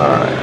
Alright.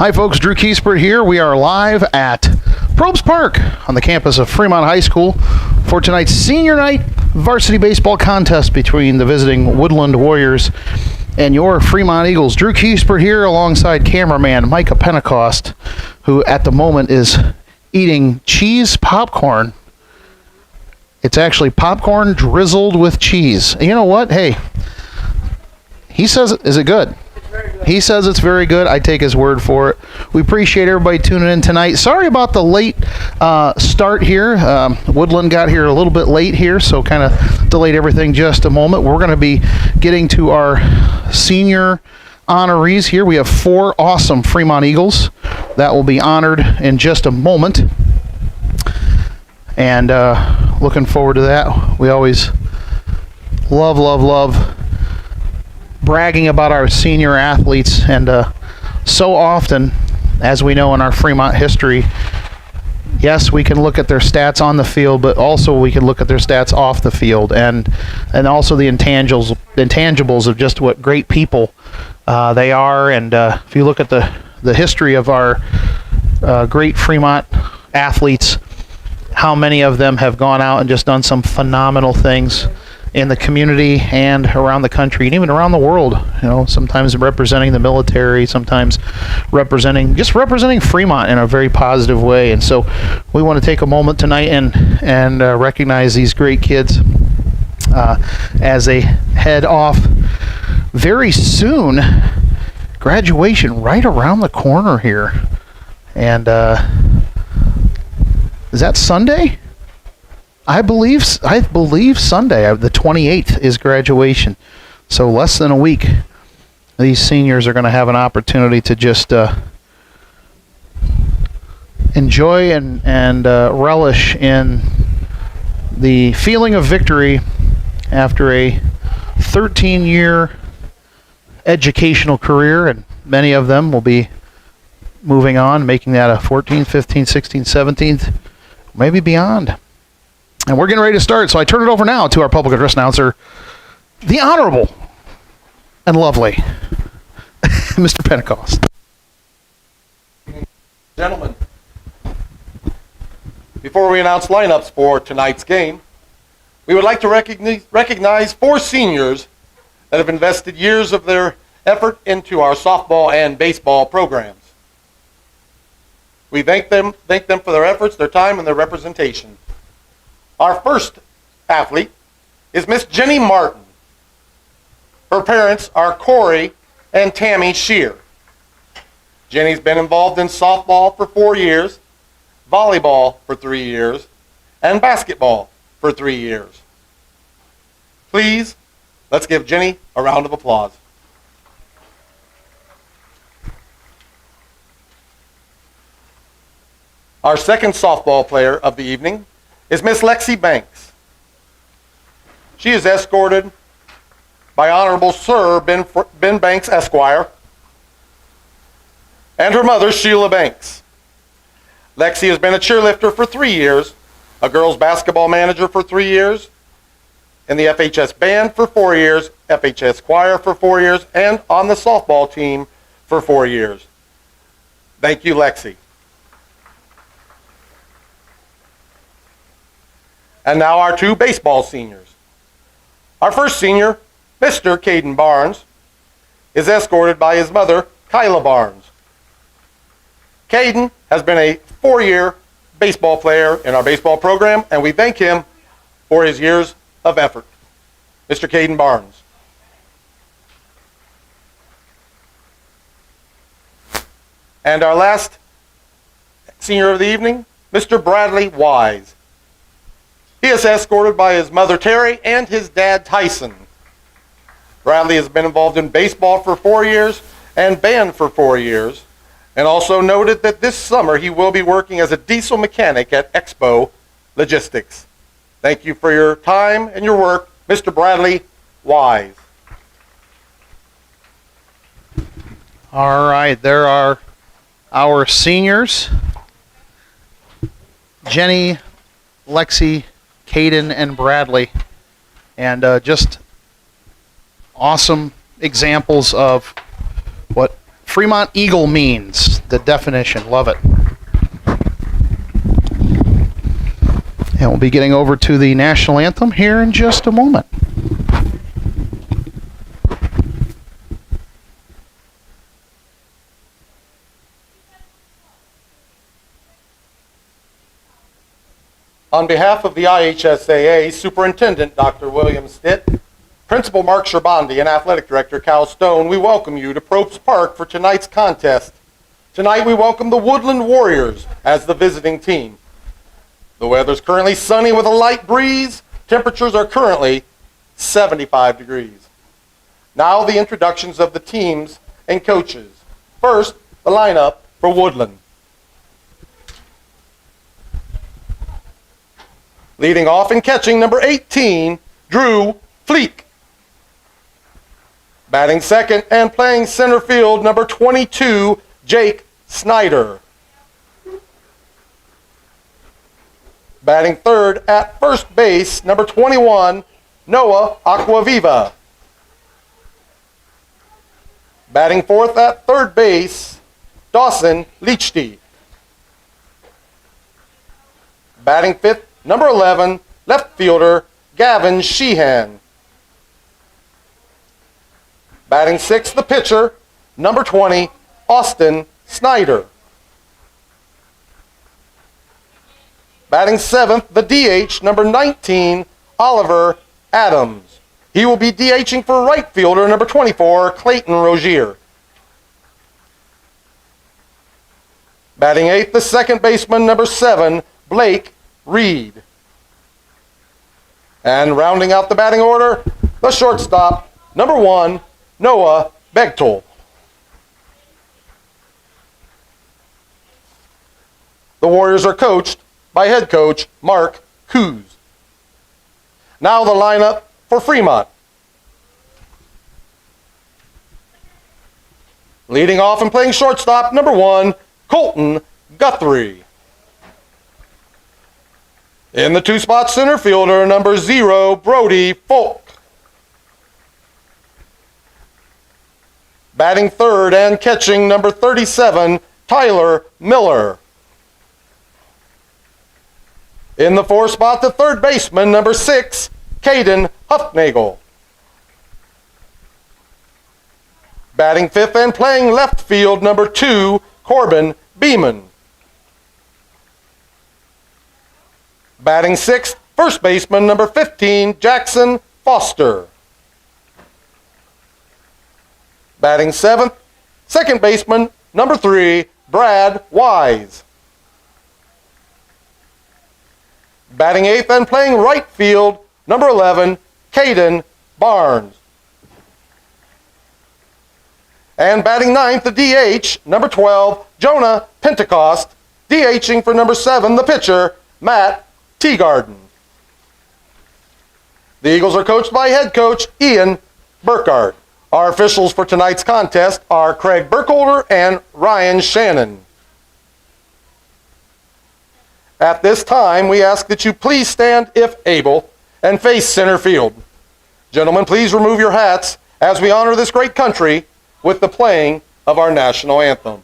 Hi folks, Drew Kiespert here. We are live at Probst Park on the campus of Fremont High School for tonight's senior night varsity baseball contest between the visiting Woodland Warriors and your Fremont Eagles. Drew Kiespert here alongside cameraman Micah Pentecost, who at the moment is eating cheese popcorn. It's actually popcorn drizzled with cheese. And you know what? Hey, he says, is it good? He says it's very good. I take his word for it. We appreciate everybody tuning in tonight. Sorry about the late start here. Woodland got here a little bit late here, so kind of delayed everything just a moment. We're going to be getting to our senior honorees here. We have 4 awesome Fremont Eagles that will be honored in just a moment. And looking forward to that. We always love bragging about our senior athletes, and so often, as we know in our Fremont history, yes, we can look at their stats on the field, but also we can look at their stats off the field, and also the intangibles of just what great people they are. And if you look at the history of our great Fremont athletes, how many of them have gone out and just done some phenomenal things in the community and around the country and even around the world. You know, sometimes representing the military, sometimes representing Fremont in a very positive way. And so we want to take a moment tonight and recognize these great kids as they head off very soon. Graduation right around the corner here. And is that Sunday? I believe Sunday, the 28th, is graduation. So less than a week, these seniors are going to have an opportunity to just enjoy and relish in the feeling of victory after a 13-year educational career, and many of them will be moving on, making that a 14th, 15th, 16th, 17th, maybe beyond. And we're getting ready to start, so I turn it over now to our public address announcer, the Honorable and lovely Mr. Pentecost. Gentlemen, before we announce lineups for tonight's game, we would like to recognize 4 seniors that have invested years of their effort into our softball and baseball programs. We thank them for their efforts, their time, and their representation. Our first athlete is Miss Jenny Martin. Her parents are Corey and Tammy Shear. Jenny's been involved in softball for 4 years, volleyball for 3 years, and basketball for 3 years. Please, let's give Jenny a round of applause. Our second softball player of the evening is Miss Lexi Banks. She is escorted by Honorable Sir Ben Banks, Esquire, and her mother, Sheila Banks. Lexi has been a cheerlifter for 3 years, a girls basketball manager for 3 years, in the FHS band for 4 years, FHS choir for 4 years, and on the softball team for 4 years. Thank you, Lexi. And now our 2 baseball seniors. Our first senior, Mr. Caden Barnes, is escorted by his mother, Kyla Barnes. Caden has been a 4-year baseball player in our baseball program, and we thank him for his years of effort. Mr. Caden Barnes. And our last senior of the evening, Mr. Bradley Wise. He is escorted by his mother, Terry, and his dad, Tyson. Bradley has been involved in baseball for 4 years and band for 4 years, and also noted that this summer he will be working as a diesel mechanic at Expo Logistics. Thank you for your time and your work, Mr. Bradley Wise. All right, there are our seniors. Jenny, Lexi, Caden, and Bradley. And just awesome examples of what Fremont Eagle means, the definition. Love it. And we'll be getting over to the national anthem here in just a moment. On behalf of the IHSAA, Superintendent Dr. William Stitt, Principal Mark Sherbandi, and Athletic Director Cal Stone, we welcome you to Probst Park for tonight's contest. Tonight we welcome the Woodlan Warriors as the visiting team. The weather's currently sunny with a light breeze. Temperatures are currently 75 degrees. Now the introductions of the teams and coaches. First, the lineup for Woodlan. Leading off and catching, number 18, Drew Fleek. Batting second and playing center field, number 22, Jake Snyder. Batting third at first base, number 21, Noah Aquaviva. Batting fourth at third base, Dawson Leachty. Batting fifth, number 11, left fielder, Gavin Sheehan. Batting sixth, the pitcher, number 20, Austin Snyder. Batting seventh, the DH, number 19, Oliver Adams. He will be DHing for right fielder, number 24, Clayton Rozier. Batting eighth, the second baseman, number 7, Blake Reed. And rounding out the batting order, the shortstop, number 1, Noah Bechtel. The Warriors are coached by head coach Mark Coos. Now the lineup for Fremont. Leading off and playing shortstop, number 1, Colton Guthrie. In the two-spot center fielder, number 0, Brody Folk. Batting third and catching, number 37, Tyler Miller. In the four spot, the third baseman, number 6, Caden Huffnagel. Batting fifth and playing left field, number 2, Corbin Beeman. Batting sixth, first baseman, number 15, Jackson Foster. Batting seventh, second baseman, number 3, Brad Wise. Batting eighth and playing right field, number 11, Caden Barnes. And batting ninth, the DH, number 12, Jonah Pentecost, DHing for number 7, the pitcher, Matt Teagarden. The Eagles are coached by head coach Ian Burkhardt. Our officials for tonight's contest are Craig Burkholder and Ryan Shannon. At this time, we ask that you please stand, if able, and face center field. Gentlemen, please remove your hats as we honor this great country with the playing of our national anthem.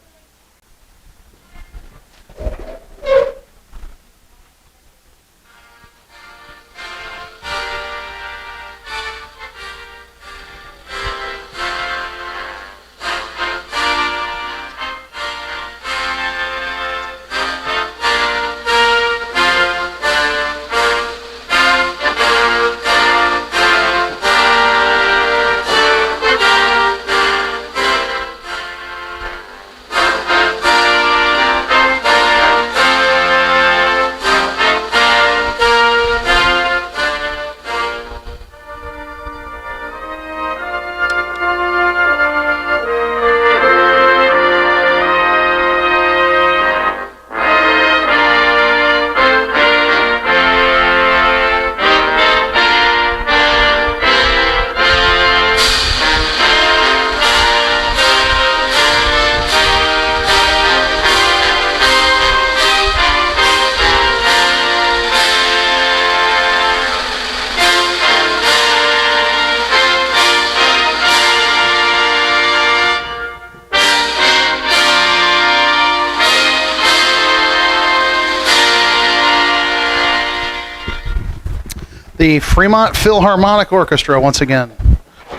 The Fremont Philharmonic Orchestra once again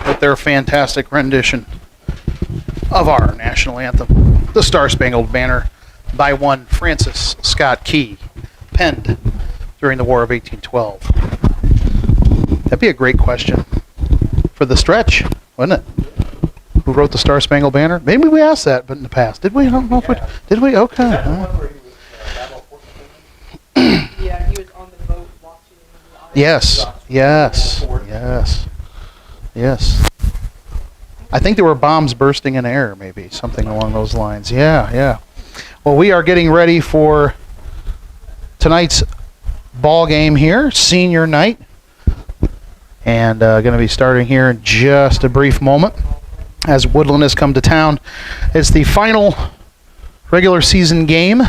with their fantastic rendition of our national anthem, the Star-Spangled Banner, by one Francis Scott Key, penned during the War of 1812. That'd be a great question for the stretch, wouldn't it? Who wrote the Star-Spangled Banner? Maybe we asked that, but in the past. Did we? I don't know if we did. We? Okay. Is that the one where he was Battle of Fort Yeah, he was on the boat watching the audience. Yes. Yes. Yes. Yes. I think there were bombs bursting in air, maybe something along those lines. Yeah. Yeah. Well, we are getting ready for tonight's ball game here, senior night, and going to be starting here in just a brief moment as Woodlan has come to town. It's the final regular season game.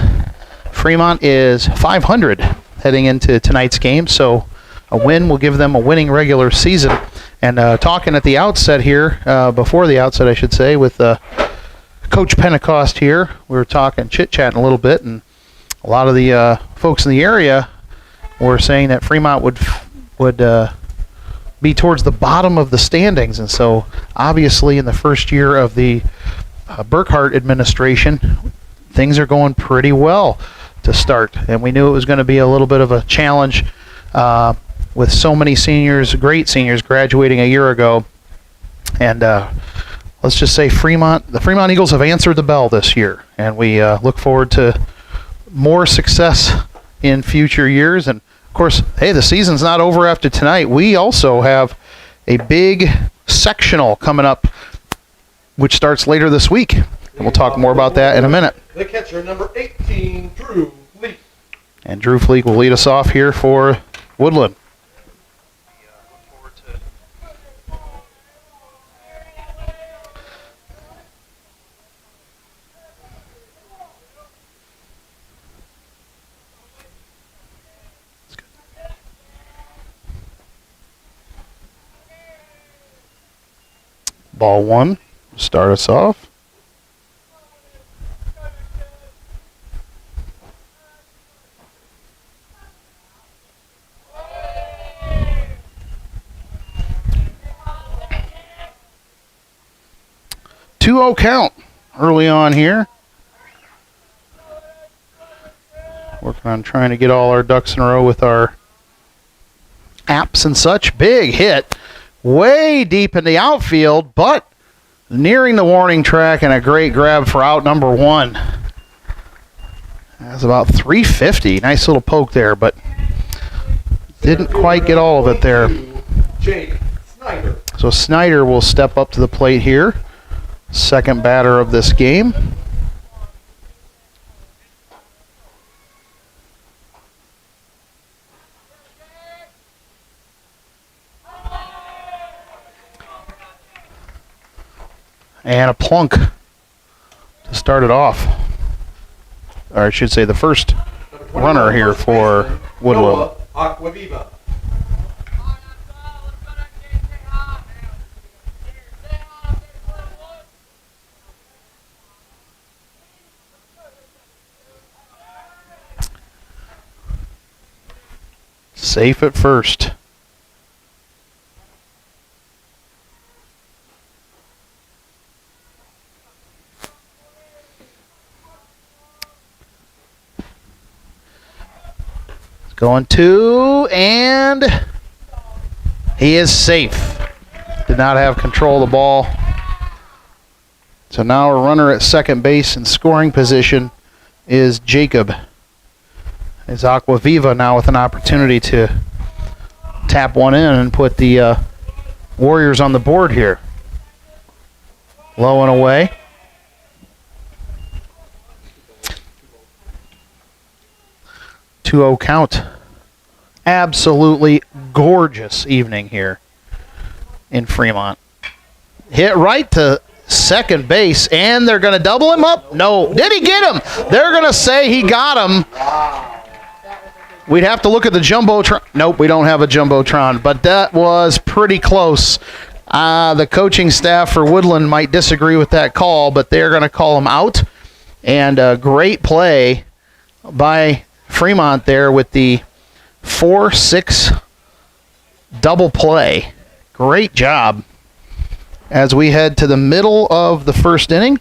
Fremont is 500 heading into tonight's game, so a win will give them a winning regular season. And talking at the outset here, before the outset I should say, with Coach Pentecost here, we were talking, chit-chatting a little bit, and a lot of the folks in the area were saying that Fremont would be towards the bottom of the standings. And so obviously in the first year of the Burkhart administration, things are going pretty well to start. And we knew it was going to be a little bit of a challenge with so many seniors, great seniors, graduating a year ago. And let's just say the Fremont Eagles have answered the bell this year. And we look forward to more success in future years. And of course, hey, the season's not over after tonight. We also have a big sectional coming up, which starts later this week. And we'll talk more about that in a minute. The catcher, number 18, Drew Fleet. And Drew Fleet will lead us off here for Woodlan. Ball one, start us off. Two-0 count early on here. Working on trying to get all our ducks in a row with our apps and such. Big hit. Way deep in the outfield, but nearing the warning track, and a great grab for out number one. That's about 350. Nice little poke there, but didn't quite get all of it there. Jake Snyder. So Snyder will step up to the plate here. Second batter of this game. And a plunk to start it off. Or I should say the first runner here for Woodlan. Aquaviva. Safe at first. Going two, and he is safe. Did not have control of the ball. So now a runner at second base in scoring position is Jacob. Is Aquaviva now with an opportunity to tap one in and put the Warriors on the board here. Low and away. Two-0 count. Absolutely gorgeous evening here in Fremont. Hit right to second base, and they're going to double him up? No. Did he get him? They're going to say he got him. We'd have to look at the Jumbotron. Nope, we don't have a Jumbotron, but that was pretty close. The coaching staff for Woodlan might disagree with that call, but they're going to call him out. And a great play by Fremont there with the 4-6 double play. Great job. As we head to the middle of the first inning,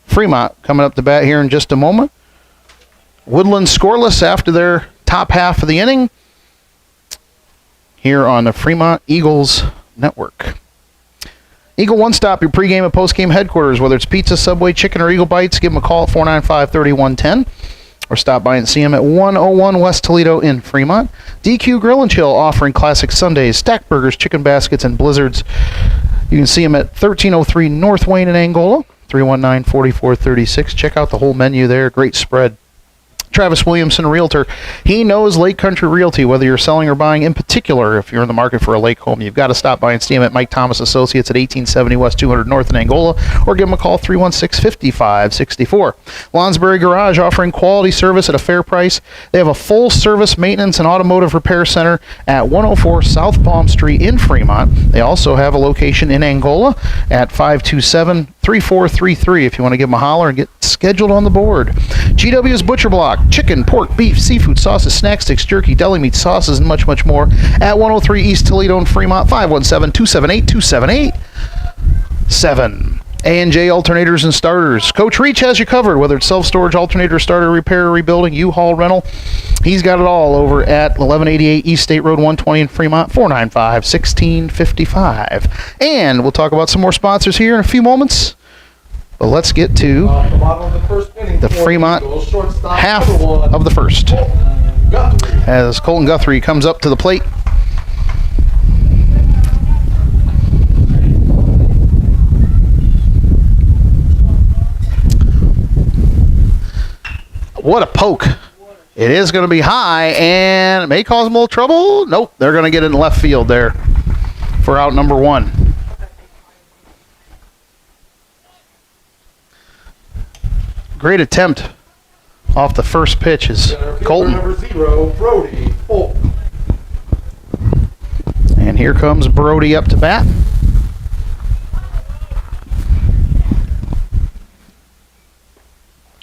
Fremont coming up to bat here in just a moment. Woodlan scoreless after their top half of the inning here on the Fremont Eagles Network. Eagle One Stop, your pregame and postgame headquarters. Whether it's pizza, Subway, chicken, or Eagle Bites, give them a call at 495-3110 or stop by and see them at 101 West Toledo in Fremont. DQ Grill and Chill offering classic Sundays, stacked burgers, chicken baskets, and blizzards. You can see them at 1303 North Wayne in Angola, 319-4436. Check out the whole menu there. Great spread. Travis Williamson, Realtor. He knows Lake Country Realty, whether you're selling or buying. In particular, if you're in the market for a lake home, you've got to stop by and see him at Mike Thomas Associates at 1870 West 200 North in Angola, or give him a call 316-5564. Lonsbury Garage, offering quality service at a fair price. They have a full service maintenance and automotive repair center at 104 South Palm Street in Fremont. They also have a location in Angola at 527-3433 if you want to give them a holler and get scheduled on the board. GW's Butcher Block, chicken, pork, beef, seafood, sauces, snack sticks, jerky, deli meat, sauces, and much, much more at 103 East Toledo in Fremont, 517-278-2787. A&J Alternators and Starters. Coach Reach has you covered, whether it's self-storage, alternator, starter, repair, rebuilding, U-Haul, rental. He's got it all over at 1188 East State Road 120 in Fremont, 495-1655. And we'll talk about some more sponsors here in a few moments. But let's get to the Fremont half of the first. As Colton Guthrie comes up to the plate. What a poke. It is going to be high, and it may cause them a little trouble. Nope, they're going to get it in left field there for out number one. Great attempt off the first pitch is Colton. Number 0, Brody Folk. And here comes Brody up to bat.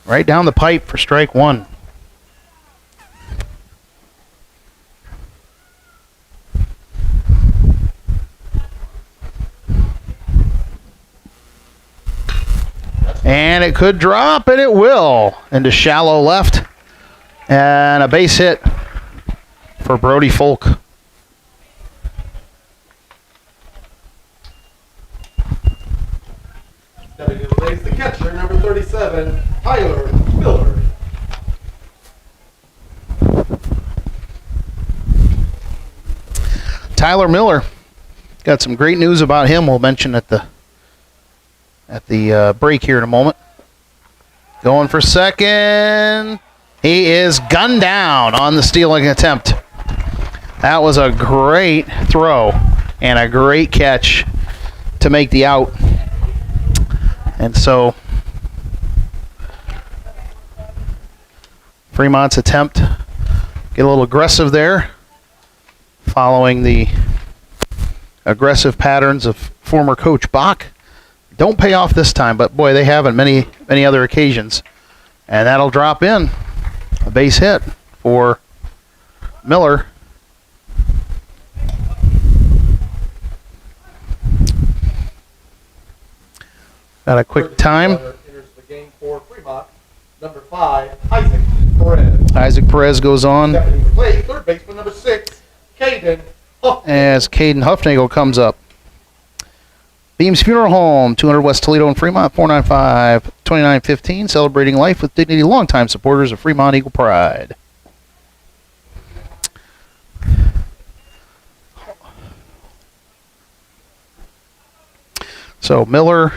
Right down the pipe for strike one. And it could drop, and it will. Into shallow left. And a base hit for Brody Folk. Stepping to the base, the catcher, number 37, Tyler Miller. Tyler Miller. Got some great news about him we'll mention at the break here in a moment. Going for second. He is gunned down on the stealing attempt. That was a great throw and a great catch to make the out. And so Fremont's attempt get a little aggressive there, following the aggressive patterns of former Coach Bach. Don't pay off this time, but boy, they have on many other occasions. And that'll drop in. A base hit for Miller. Got a quick time. Enters the game for Fremont. Number 5, Isaac Perez. Isaac Perez goes on Stepping to the plate, third baseman, number 6, Caden Huff. as Caden Huffnagel comes up. Beams Funeral Home, 200 West Toledo in Fremont, 495-2915. Celebrating life with dignity. Longtime supporters of Fremont Eagle Pride. So Miller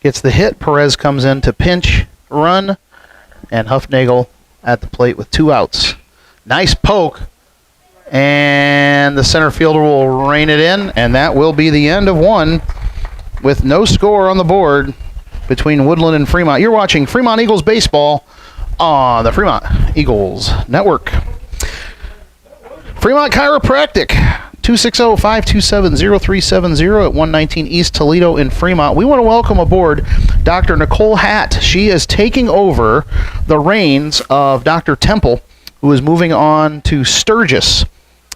gets the hit. Perez comes in to pinch run. And Huffnagel at the plate with 2 outs. Nice poke. And the center fielder will rein it in, and that will be the end of one with no score on the board between Woodlan and Fremont. You're watching Fremont Eagles baseball on the Fremont Eagles Network. Fremont Chiropractic, 260-527-0370 at 119 East Toledo in Fremont. We want to welcome aboard Dr. Nicole Hatt. She is taking over the reins of Dr. Temple, who is moving on to Sturgis.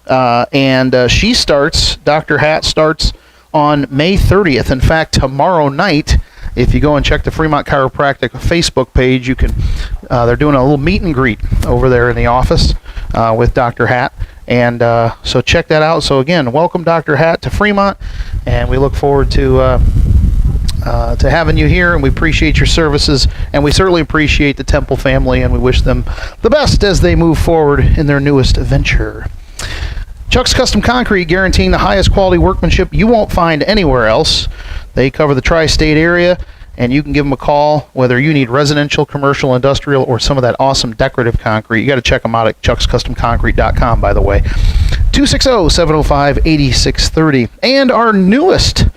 and she starts, Dr. Hatt starts on May 30th. In fact, tomorrow night, if you go and check the Fremont Chiropractic Facebook page, you can. They're doing a little meet and greet over there in the office with Dr. Hatt, and so check that out. So again, welcome Dr. Hatt to Fremont, and we look forward to having you here, and we appreciate your services, and we certainly appreciate the Temple family, and we wish them the best as they move forward in their newest venture. Chuck's Custom Concrete, guaranteeing the highest quality workmanship you won't find anywhere else. They cover the tri-state area, and you can give them a call whether you need residential, commercial, industrial, or some of that awesome decorative concrete. You got to check them out at chuckscustomconcrete.com, by the way. 260-705-8630. And our newest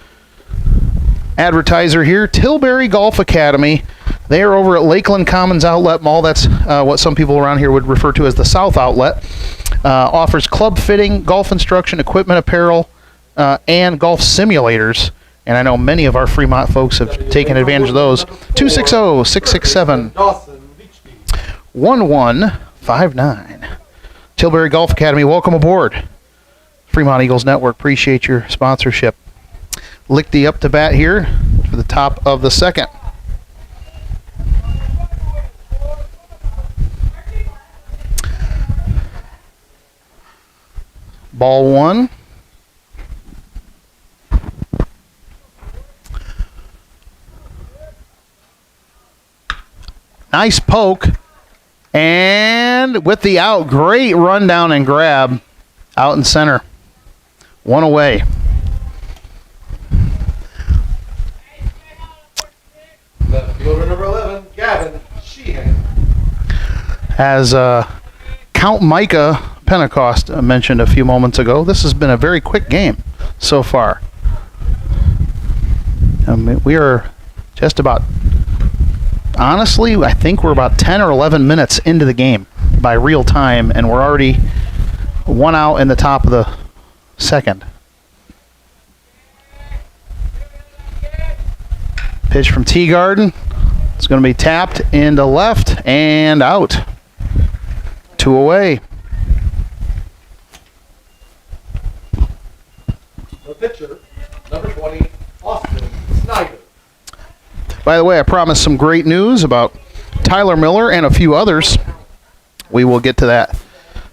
advertiser here, Tilbury Golf Academy. They are over at Lakeland Commons Outlet Mall. That's what some people around here would refer to as the South Outlet. Offers club fitting, golf instruction, equipment, apparel, and golf simulators. And I know many of our Fremont folks have taken advantage of those. 260-667-1159. Tilbury Golf Academy, welcome aboard. Fremont Eagles Network, appreciate your sponsorship. Lichty up to bat here for the top of the second. Ball one. Nice poke. And with the out, great run down and grab out in center. One away. Left fielder number 11, Gavin Sheehan. As Count Micah Pentecost mentioned a few moments ago, this has been a very quick game so far. We are just about, honestly, I think we're about 10 or 11 minutes into the game by real time, and we're already one out in the top of the second. Pitch from Teagarden. It's going to be tapped into left and out. Two away. The pitcher, number 20, Austin Snyder. By the way, I promised some great news about Tyler Miller and a few others. We will get to that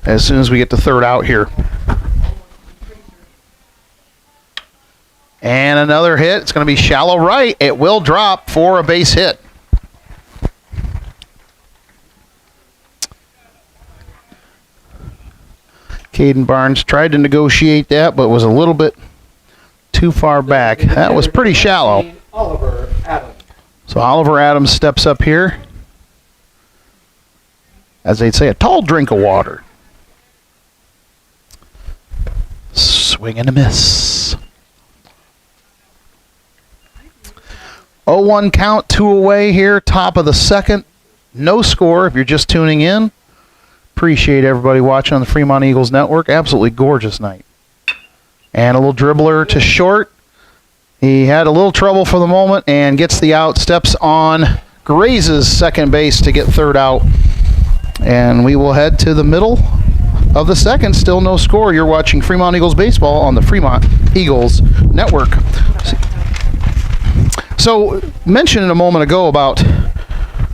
as soon as we get to third out here. And another hit. It's going to be shallow right. It will drop for a base hit. Caden Barnes tried to negotiate that, but was a little bit too far back. That was pretty shallow. Oliver Adams. So Oliver Adams steps up here. As they'd say, a tall drink of water. Swing and a miss. 0-1 count, two away here, top of the second. No score if you're just tuning in. Appreciate everybody watching on the Fremont Eagles Network. Absolutely gorgeous night. And a little dribbler to short. He had a little trouble for the moment and gets the out, steps on, grazes second base to get third out. And we will head to the middle of the second. Still no score. You're watching Fremont Eagles baseball on the Fremont Eagles Network. So, mentioned a moment ago about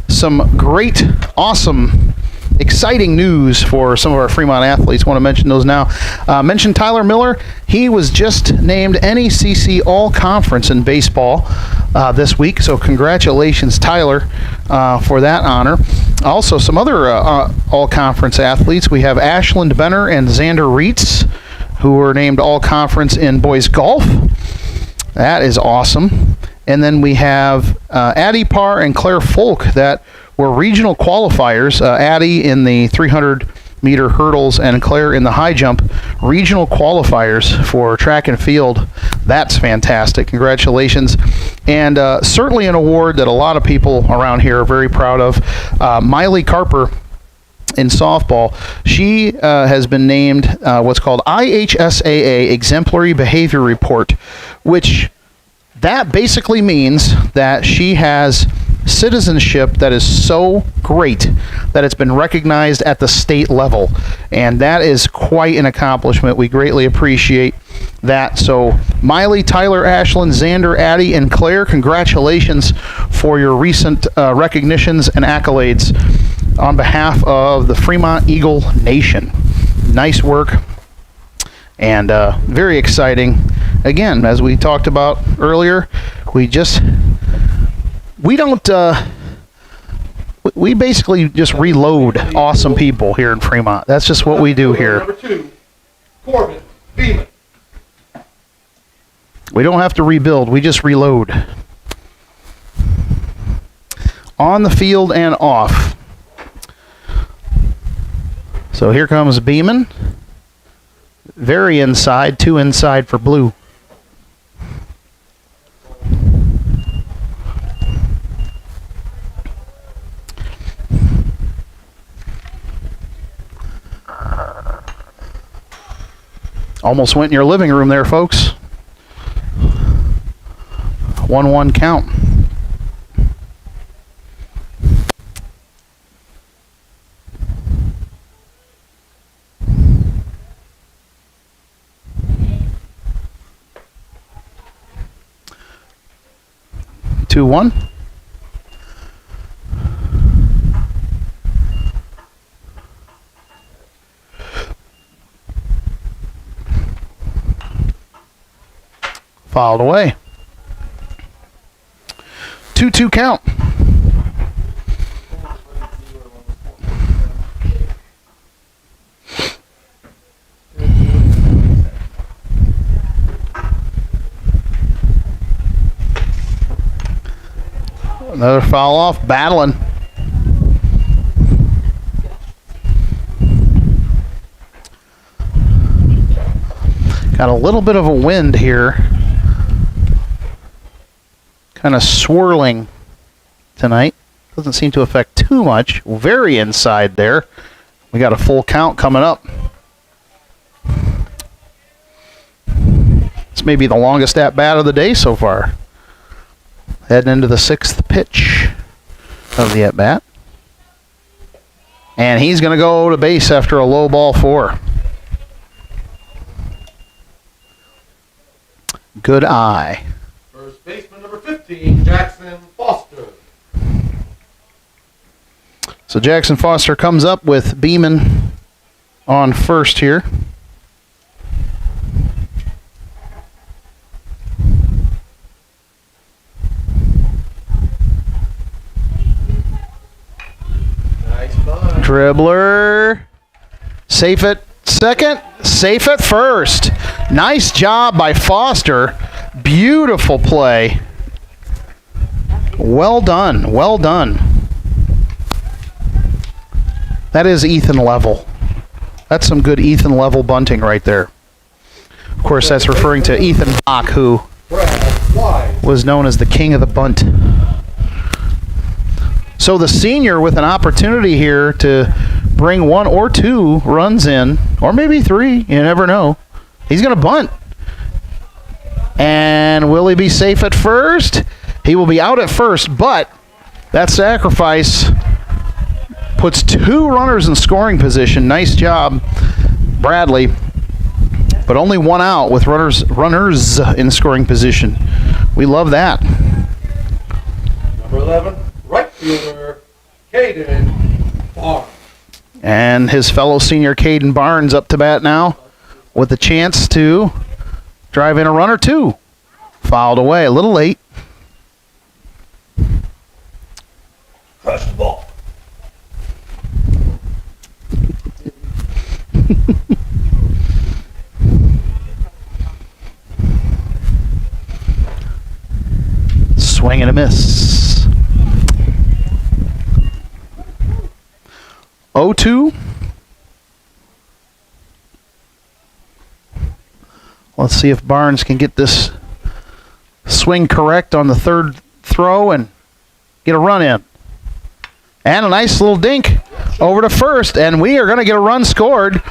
some great, awesome, exciting news for some of our Fremont athletes. Want to mention those now. Mention Tyler Miller. He was just named NECC All-Conference in baseball this week. So congratulations, Tyler, for that honor. Also, some other All-Conference athletes. We have Ashland Benner and Xander Reitz, who were named All-Conference in boys golf. That is awesome. And then we have Addie Parr and Claire Folk that were regional qualifiers. Addie in the 300-meter hurdles and Claire in the high jump. Regional qualifiers for track and field. That's fantastic. Congratulations. And certainly an award that a lot of people around here are very proud of. Miley Carper in softball, she has been named what's called IHSAA Exemplary Behavior Report, which that basically means that she has citizenship that is so great that it's been recognized at the state level. And that is quite an accomplishment. We greatly appreciate that. So Miley, Tyler, Ashlyn, Xander, Addie, and Claire, congratulations for your recent recognitions and accolades on behalf of the Fremont Eagle Nation. Nice work, and very exciting. Again, as we talked about earlier, we basically just reload awesome people here in Fremont. That's just what we do here. Number 2, Corbin Beeman. We don't have to rebuild, we just reload. On the field and off. So here comes Beeman. Very inside, 2 inside for blue. Almost went in your living room there, folks. 1-1 count. Two, 1. Fouled away. 2-2 count. Another foul off, battling. Got a little bit of a wind here. Kind of swirling tonight. Doesn't seem to affect too much. Very inside there. We got a full count coming up. This may be the longest at bat of the day so far. Heading into the 6th pitch of the at bat. And he's going to go to base after a low ball 4. Good eye. First baseman number 15, Jackson Foster. So Jackson Foster comes up with Beeman on first here. Nice bunt. Dribbler. Safe at second. Safe at first. Nice job by Foster. Beautiful play. Well done. Well done. That is Ethan level. That's some good Ethan level bunting right there. Of course, that's referring to Ethan Bach, who was known as the king of the bunt. So the senior with an opportunity here to bring 1 or 2 runs in, or maybe 3, you never know. He's going to bunt. And will he be safe at first? He will be out at first, but that sacrifice puts 2 runners in scoring position. Nice job, Bradley. But only 1 out with runners in scoring position. We love that. Number 11, right fielder, Caden Barnes. And his fellow senior Caden Barnes up to bat now with a chance to drive in a run or 2. Fouled away a little late. Crush the ball. Swing and a miss. 0-2. Let's see if Barnes can get this swing correct on the 3rd throw and get a run in. And a nice little dink over to first, and we are going to get a run scored.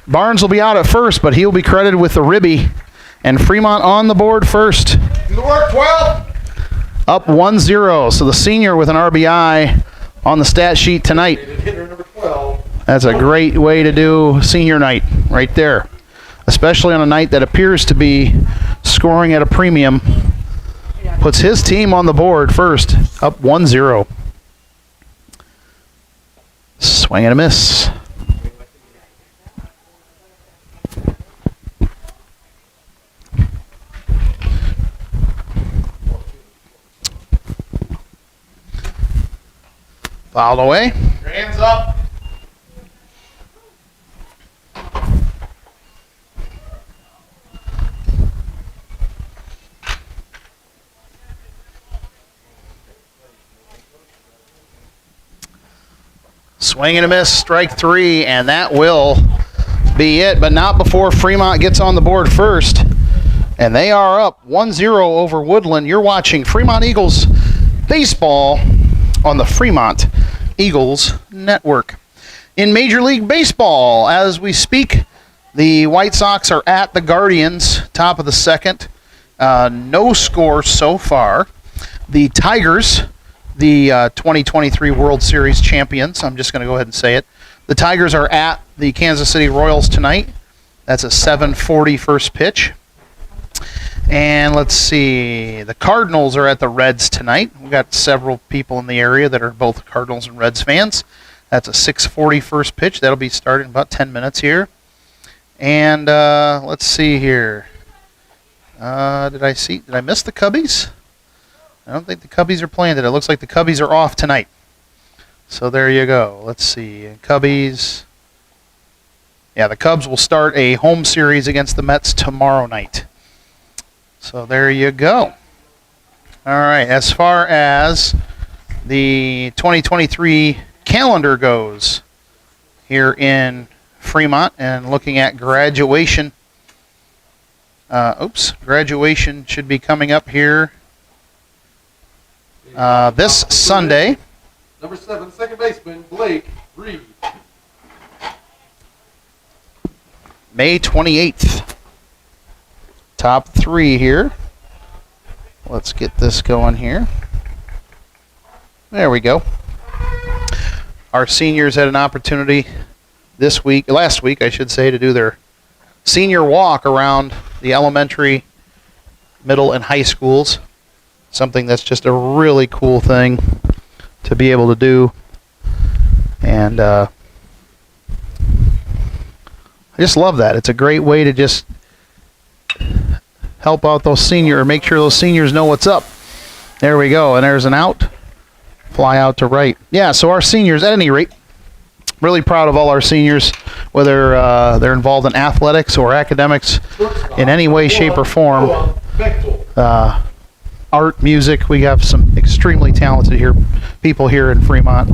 Barnes will be out at first, but he'll be credited with the ribby. And Fremont on the board first. Do the work, 12. Up 1-0. So the senior with an RBI on the stat sheet tonight. Hitter number 12. That's a great way to do senior night right there, especially on a night that appears to be scoring at a premium. Puts his team on the board first, up 1-0. Swing and a miss. Fouled away. Hands up. Swing and a miss, strike 3, and that will be it, but not before Fremont gets on the board first. And they are up 1-0 over Woodlan. You're watching Fremont Eagles baseball on the Fremont Eagles Network. In Major League Baseball, as we speak, the White Sox are at the Guardians, top of the second. No score so far. The Tigers, the 2023 World Series champions, I'm just going to go ahead and say it. The Tigers are at the Kansas City Royals tonight. That's a 7:40 first pitch. And let's see, the Cardinals are at the Reds tonight. We've got several people in the area that are both Cardinals and Reds fans. That's a 6:40 first pitch. That'll be starting in about 10 minutes here. And let's see here. Did I miss the Cubbies? I don't think the Cubbies are playing today. It looks like the Cubbies are off tonight. So there you go. Let's see. Cubbies. Yeah, the Cubs will start a home series against the Mets tomorrow night. So there you go. All right, as far as the 2023 calendar goes here in Fremont and looking at graduation. Graduation should be coming up here this Sunday. Number 7, second baseman, Blake Reed. May 28th. Top 3 here. Let's get this going here. There we go. Our seniors had an opportunity last week, I should say, to do their senior walk around the elementary, middle, and high schools. Something that's just a really cool thing to be able to do. And I just love that. It's a great way to just help out those seniors, or make sure those seniors know what's up. There we go, and there's an out. Fly out to right. Yeah, so our seniors, at any rate, really proud of all our seniors, whether they're involved in athletics or academics in any way, shape, or form. Art, music, we have some extremely talented people here in Fremont,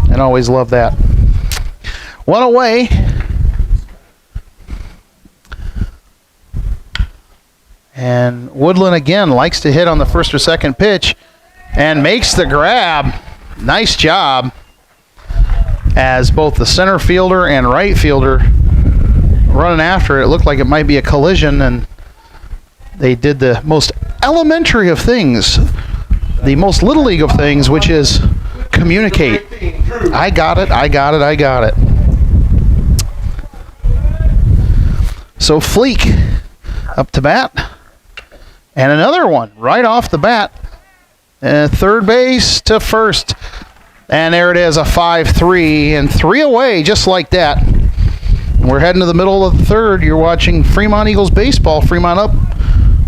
and always love that. One away. And Woodlan again likes to hit on the first or second pitch and makes the grab. Nice job, as both the center fielder and right fielder running after it. It looked like it might be a collision, and they did the most elementary of things, the most little league of things, which is communicate. I got it, I got it, I got it. So Fleek up to bat. And another one right off the bat. Third base to first. And there it is, a 5-3, and 3 away, just like that. We're heading to the middle of the third. You're watching Fremont Eagles baseball. Fremont up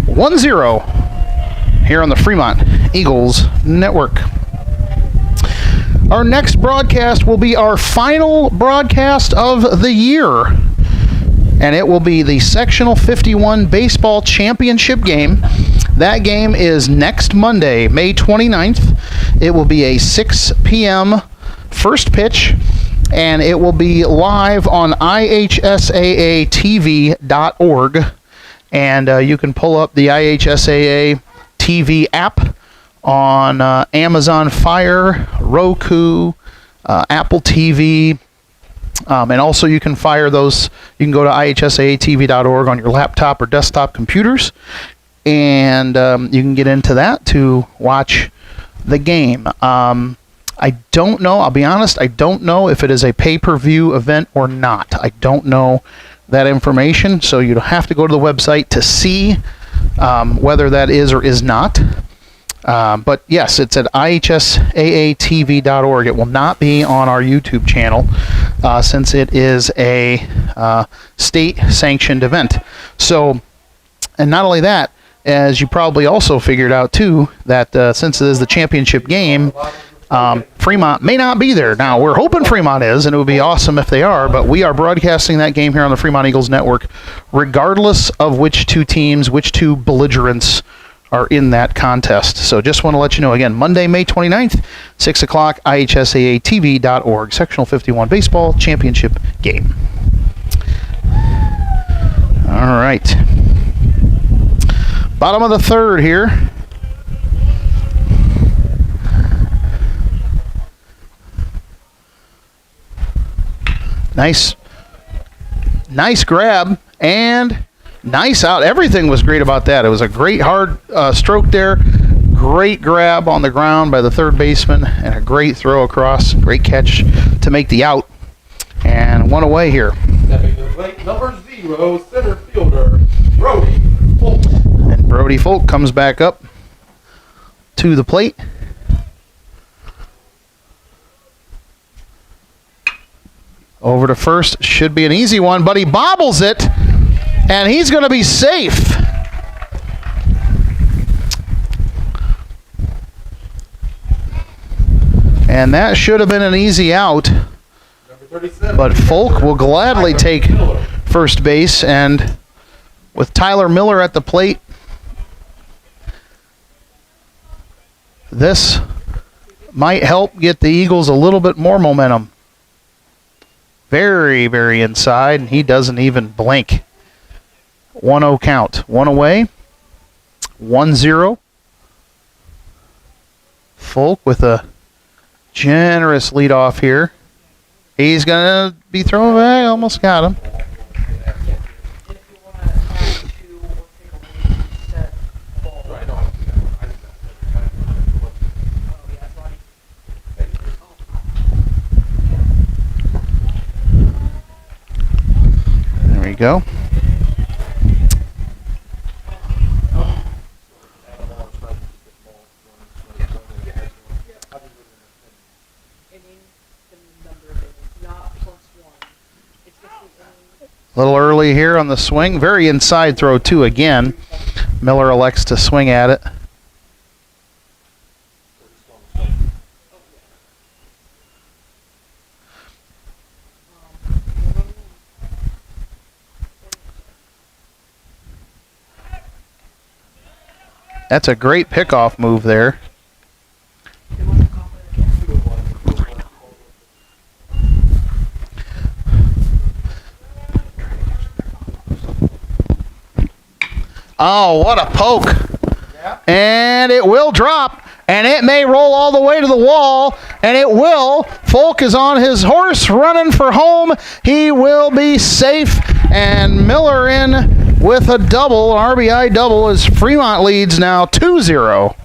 1-0 here on the Fremont Eagles Network. Our next broadcast will be our final broadcast of the year. And it will be the Sectional 51 Baseball Championship game. That game is next Monday, May 29th. It will be a 6 p.m. first pitch, and it will be live on ihsaatv.org. And you can pull up the IHSAA TV app on Amazon Fire, Roku, Apple TV. And also you can fire those, you can go to ihsaatv.org on your laptop or desktop computers and you can get into that to watch the game. I don't know. I'll be honest. I don't know if it is a pay-per-view event or not. I don't know that information, so you'll have to go to the website to see whether that is or is not. But yes, it's at ihsaatv.org. It will not be on our YouTube channel since it is a state-sanctioned event. So, and not only that, as you probably also figured out too, that since it is the championship game, Fremont may not be there. Now, we're hoping Fremont is, and it would be awesome if they are, but we are broadcasting that game here on the Fremont Eagles Network, regardless of which two teams, which two belligerents are in that contest. So just want to let you know, again, Monday, May 29th, 6 o'clock, ihsaatv.org, Sectional 51 Baseball Championship Game. All right. Bottom of the third here. Nice grab and nice out. Everything was great about that. It was a great hard stroke there. Great grab on the ground by the third baseman and a great throw across. Great catch to make the out. And one away here. Stepping to the plate, number 0, center fielder, Brody Folk. And Brody Folk comes back up to the plate. Over to first. Should be an easy one, but he bobbles it, and he's going to be safe. And that should have been an easy out, but Folk will gladly take first base, and with Tyler Miller at the plate, this might help get the Eagles a little bit more momentum. Very, very inside, and he doesn't even blink. 1-0 count. One away. 1-0. Folk with a generous leadoff here. He's going to be thrown back. Almost got him. There we go. A little early here on the swing. Very inside throw, too, again. Miller elects to swing at it. That's a great pickoff move there. Oh, what a poke. Yeah. And it will drop, and it may roll all the way to the wall, and it will. Folk is on his horse running for home. He will be safe, and Miller in with a double, an RBI double, as Fremont leads now 2-0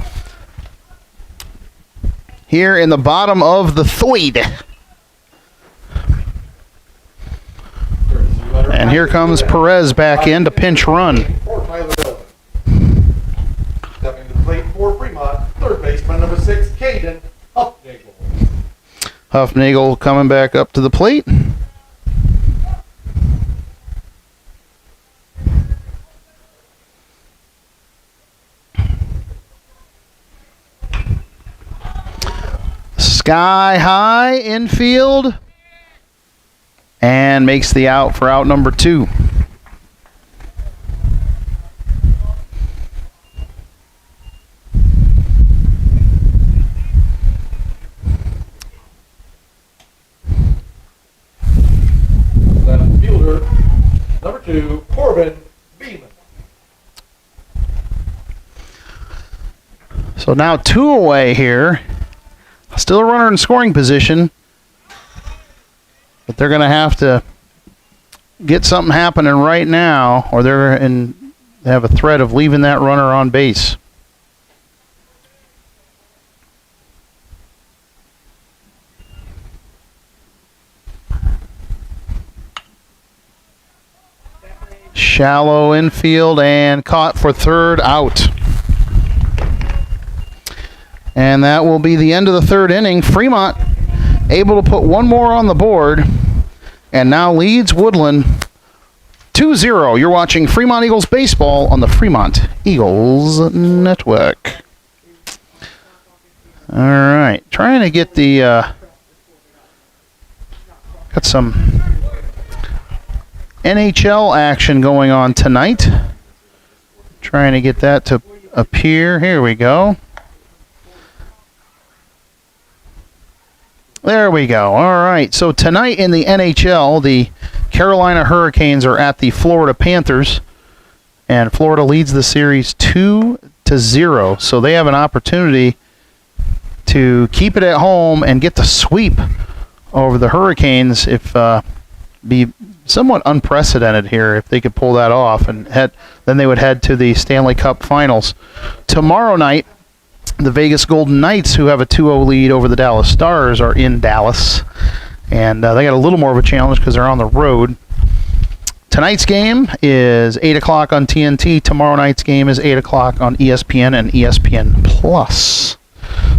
here in the bottom of the third. And here comes Perez back in to pinch run. Stepping to the plate for Fremont, third baseman number 6, Caden Huffnagel. Huffnagel coming back up to the plate. Sky high infield, and makes the out for out number 2. Left fielder number 2, Corbin Beeman. So now 2 away here. Still a runner in scoring position, but they're going to have to get something happening right now, or they're in have a threat of leaving that runner on base. Shallow infield and caught for third, out. And that will be the end of the third inning. Fremont able to put one more on the board and now leads Woodlan 2-0. You're watching Fremont Eagles baseball on the Fremont Eagles Network. All right, trying to get the got some NHL action going on tonight. Trying to get that to appear. Here we go. There we go. All right. So tonight in the NHL, the Carolina Hurricanes are at the Florida Panthers, and Florida leads the series 2-0. So they have an opportunity to keep it at home and get the sweep over the Hurricanes if be somewhat unprecedented here if they could pull that off, and then they would head to the Stanley Cup Finals. Tomorrow night, the Vegas Golden Knights, who have a 2-0 lead over the Dallas Stars, are in Dallas, and they got a little more of a challenge because they're on the road. Tonight's game is 8 o'clock on TNT. Tomorrow night's game is 8 o'clock on ESPN and ESPN Plus.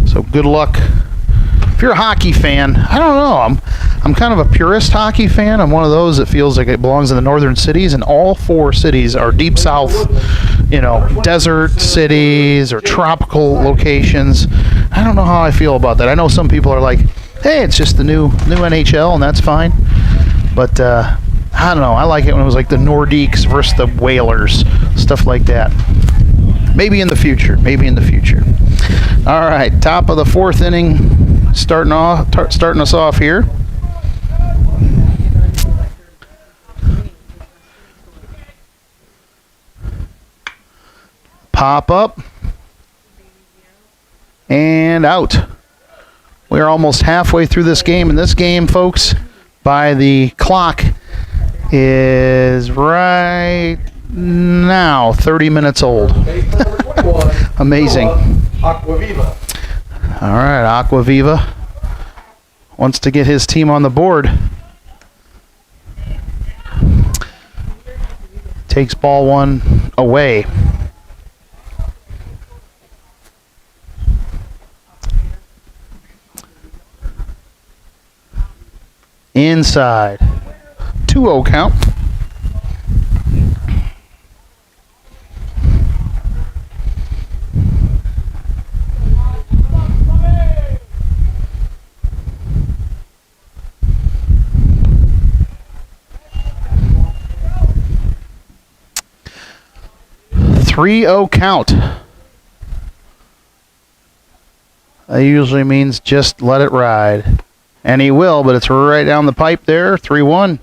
So good luck. If you're a hockey fan, I don't know. I'm kind of a purist hockey fan. I'm one of those that feels like it belongs in the northern cities, and all four cities are deep south, desert cities or tropical locations. I don't know how I feel about that. I know some people are like, hey, it's just the new NHL, and that's fine. But I don't know. I like it when it was like the Nordiques versus the Whalers, stuff like that. Maybe in the future. All right, top of the fourth inning, starting us off here. Pop up and out. We're almost halfway through this game, and this game, folks, by the clock, is right now 30 minutes old. Amazing. Aquaviva. All right, Aquaviva wants to get his team on the board. Takes ball one away. Inside. 2-0 count. Three-0 count. That usually means just let it ride. And he will, but it's right down the pipe there. 3-1.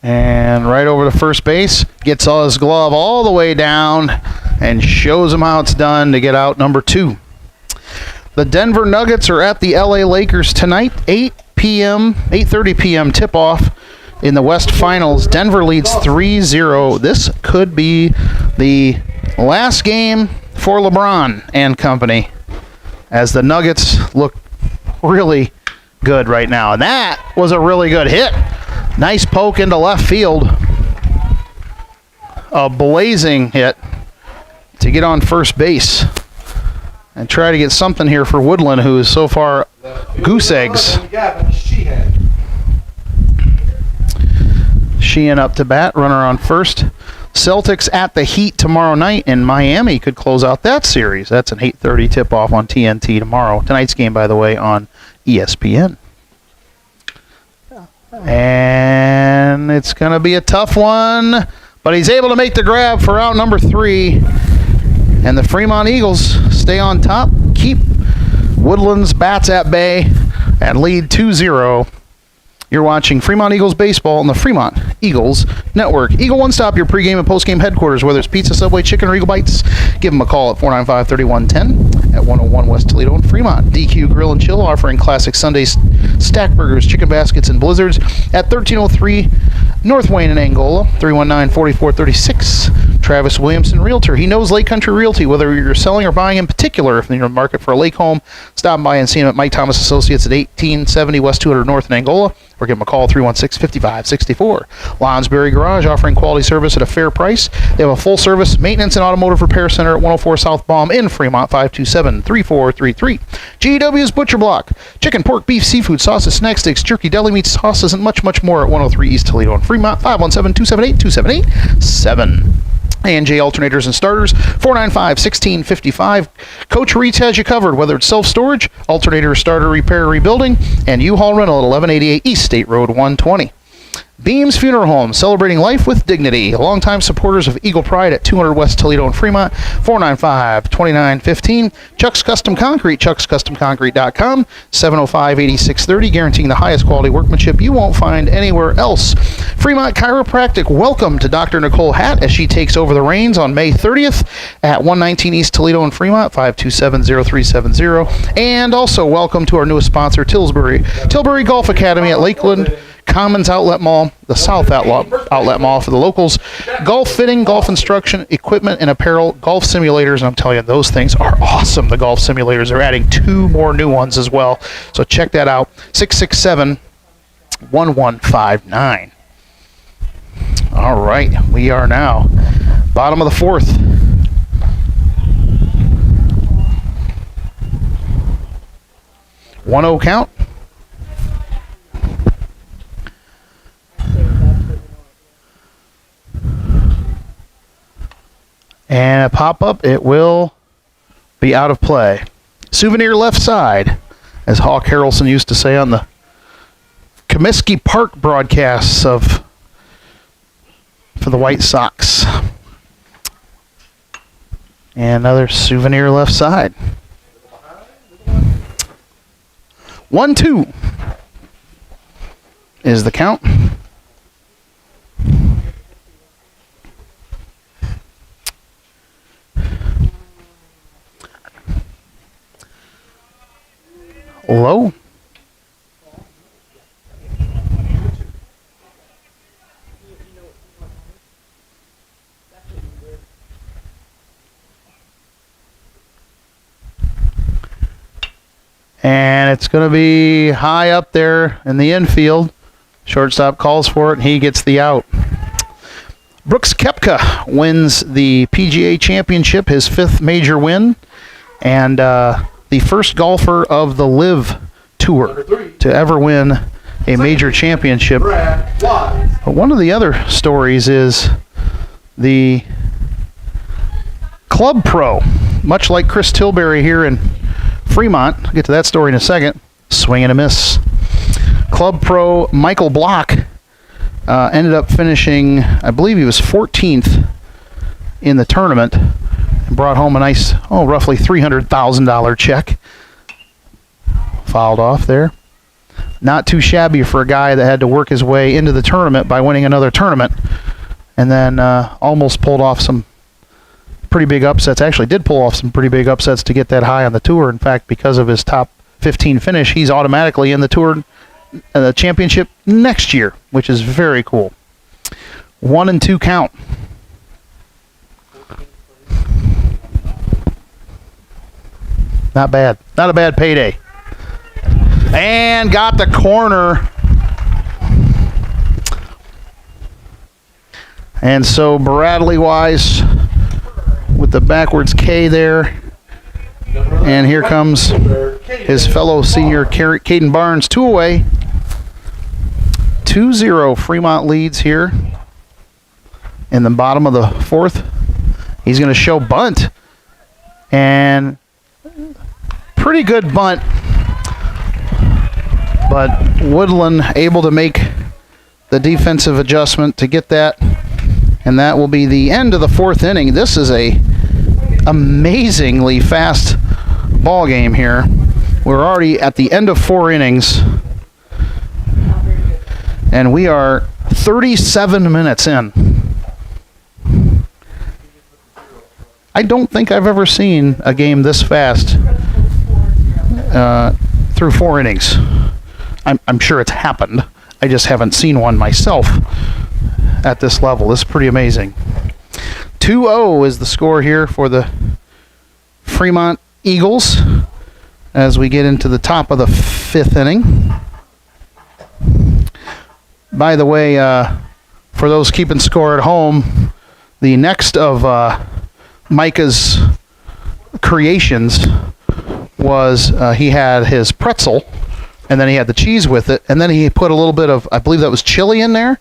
And right over to first base. Gets all his glove all the way down and shows him how it's done to get out number 2. The Denver Nuggets are at the LA Lakers tonight. 8:30 p.m. tip-off in the West Finals. Denver leads 3-0. This could be the last game for LeBron and company, as the Nuggets look really good right now. And that was a really good hit. Nice poke into left field. A blazing hit to get on first base and try to get something here for Woodlan, who is so far goose eggs. Sheehan up to bat, runner on first. Celtics at the Heat tomorrow night, and Miami could close out that series. That's an 8:30 tip-off on TNT tomorrow. Tonight's game, by the way, on ESPN. And it's going to be a tough one, but he's able to make the grab for out number 3. And the Fremont Eagles stay on top, keep Woodlan's bats at bay, and lead 2-0. You're watching Fremont Eagles baseball on the Fremont Eagles Network. Eagle One Stop, your pregame and postgame headquarters. Whether it's pizza, Subway, chicken, or Eagle Bites, give them a call at 495-3110. at 101 West Toledo in Fremont. DQ Grill and Chill offering classic Sunday stack burgers, chicken baskets, and blizzards at 1303 North Wayne in Angola, 319-4436. Travis Williamson, Realtor. He knows Lake Country Realty, whether you're selling or buying in particular. If you're in the market for a lake home, stop by and see him at Mike Thomas Associates at 1870 West 200 North in Angola, or give him a call, 316-5564. Lonsberry Garage, offering quality service at a fair price. They have a full-service maintenance and automotive repair center at 104 South Baum in Fremont, 527-3433. GEW's Butcher Block. Chicken, pork, beef, seafood, sauces, snack sticks, jerky, deli meats, sauces, and much, much more at 103 East Toledo in Fremont, 517-278-2787. A&J Alternators and Starters, 495-1655. Coach Reeds has you covered, whether it's self-storage, alternator, starter, repair, rebuilding, and U-Haul rental at 1188 East State Road 120. Beams Funeral Home, celebrating life with dignity. Longtime supporters of Eagle Pride at 200 West Toledo in Fremont, 495-2915. Chuck's Custom Concrete, chuckscustomconcrete.com, 705-8630, guaranteeing the highest quality workmanship you won't find anywhere else. Fremont Chiropractic, welcome to Dr. Nicole Hatt as she takes over the reins on May 30th at 119 East Toledo in Fremont, 527-0370. And also welcome to our newest sponsor, Tilbury Golf Academy at Lakeland Commons Outlet Mall, the South Outlet Mall for the locals. Golf fitting, golf instruction, equipment and apparel, golf simulators, and I'm telling you, those things are awesome, the golf simulators. They're adding 2 more new ones as well. So check that out, 667-1159. All right, we are now bottom of the 4th. One 0 count. And a pop-up, it will be out of play. Souvenir left side, as Hawk Harrelson used to say on the Comiskey Park broadcasts for the White Sox. And another souvenir left side. 1-2 is the count. Low. And it's going to be high up there in the infield. Shortstop calls for it, and he gets the out. Brooks Koepka wins the PGA Championship, his 5th major win, and the first golfer of the LIV Tour to ever win a major championship. But one of the other stories is the Club Pro, much like Chris Tilbury here in Fremont. I'll get to that story in a second. Swing and a miss. Club Pro Michael Block ended up finishing, I believe he was 14th in the tournament, and brought home a nice, roughly $300,000 check. Fouled off there. Not too shabby for a guy that had to work his way into the tournament by winning another tournament, and then almost pulled off some pretty big upsets. Actually did pull off some pretty big upsets to get that high on the tour. In fact, because of his top 15 finish, he's automatically in the tour the championship next year, which is very cool. 1-2 count. Not bad. Not a bad payday. And got the corner. And so Bradley Wise with the backwards K there. And here comes his fellow senior Caden Barnes, 2 away. 2-0 Fremont leads here in the bottom of the 4th. He's going to show bunt. And pretty good bunt. But Woodlan able to make the defensive adjustment to get that. And that will be the end of the 4th inning. This is a amazingly fast ball game here. We're already at the end of 4 innings. And we are 37 minutes in. I don't think I've ever seen a game this fast through 4 innings. I'm sure it's happened. I just haven't seen one myself at this level. This is pretty amazing. 2-0 is the score here for the Fremont Eagles as we get into the top of the 5th inning. By the way, for those keeping score at home, the next of Micah's creations was he had his pretzel, and then he had the cheese with it, and then he put a little bit of, I believe that was chili in there.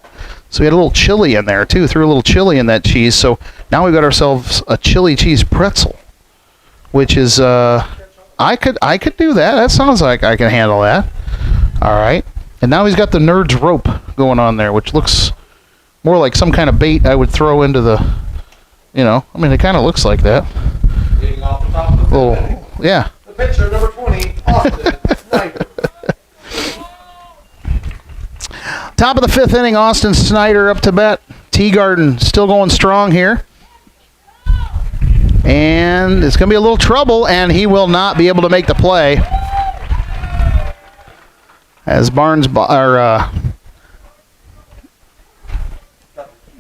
So we had a little chili in there too, threw a little chili in that cheese. So now we've got ourselves a chili cheese pretzel, which is, I could do that. That sounds like I can handle that. All right. And now he's got the Nerds rope going on there, which looks more like some kind of bait I would throw into the, I mean, it kind of looks like that. Getting off the top of the Little, yeah. The pitcher, number 20, Austin Snyder. Top of the 5th inning, Austin Snyder up to bat. Teagarden still going strong here. And it's going to be a little trouble, and he will not be able to make the play. As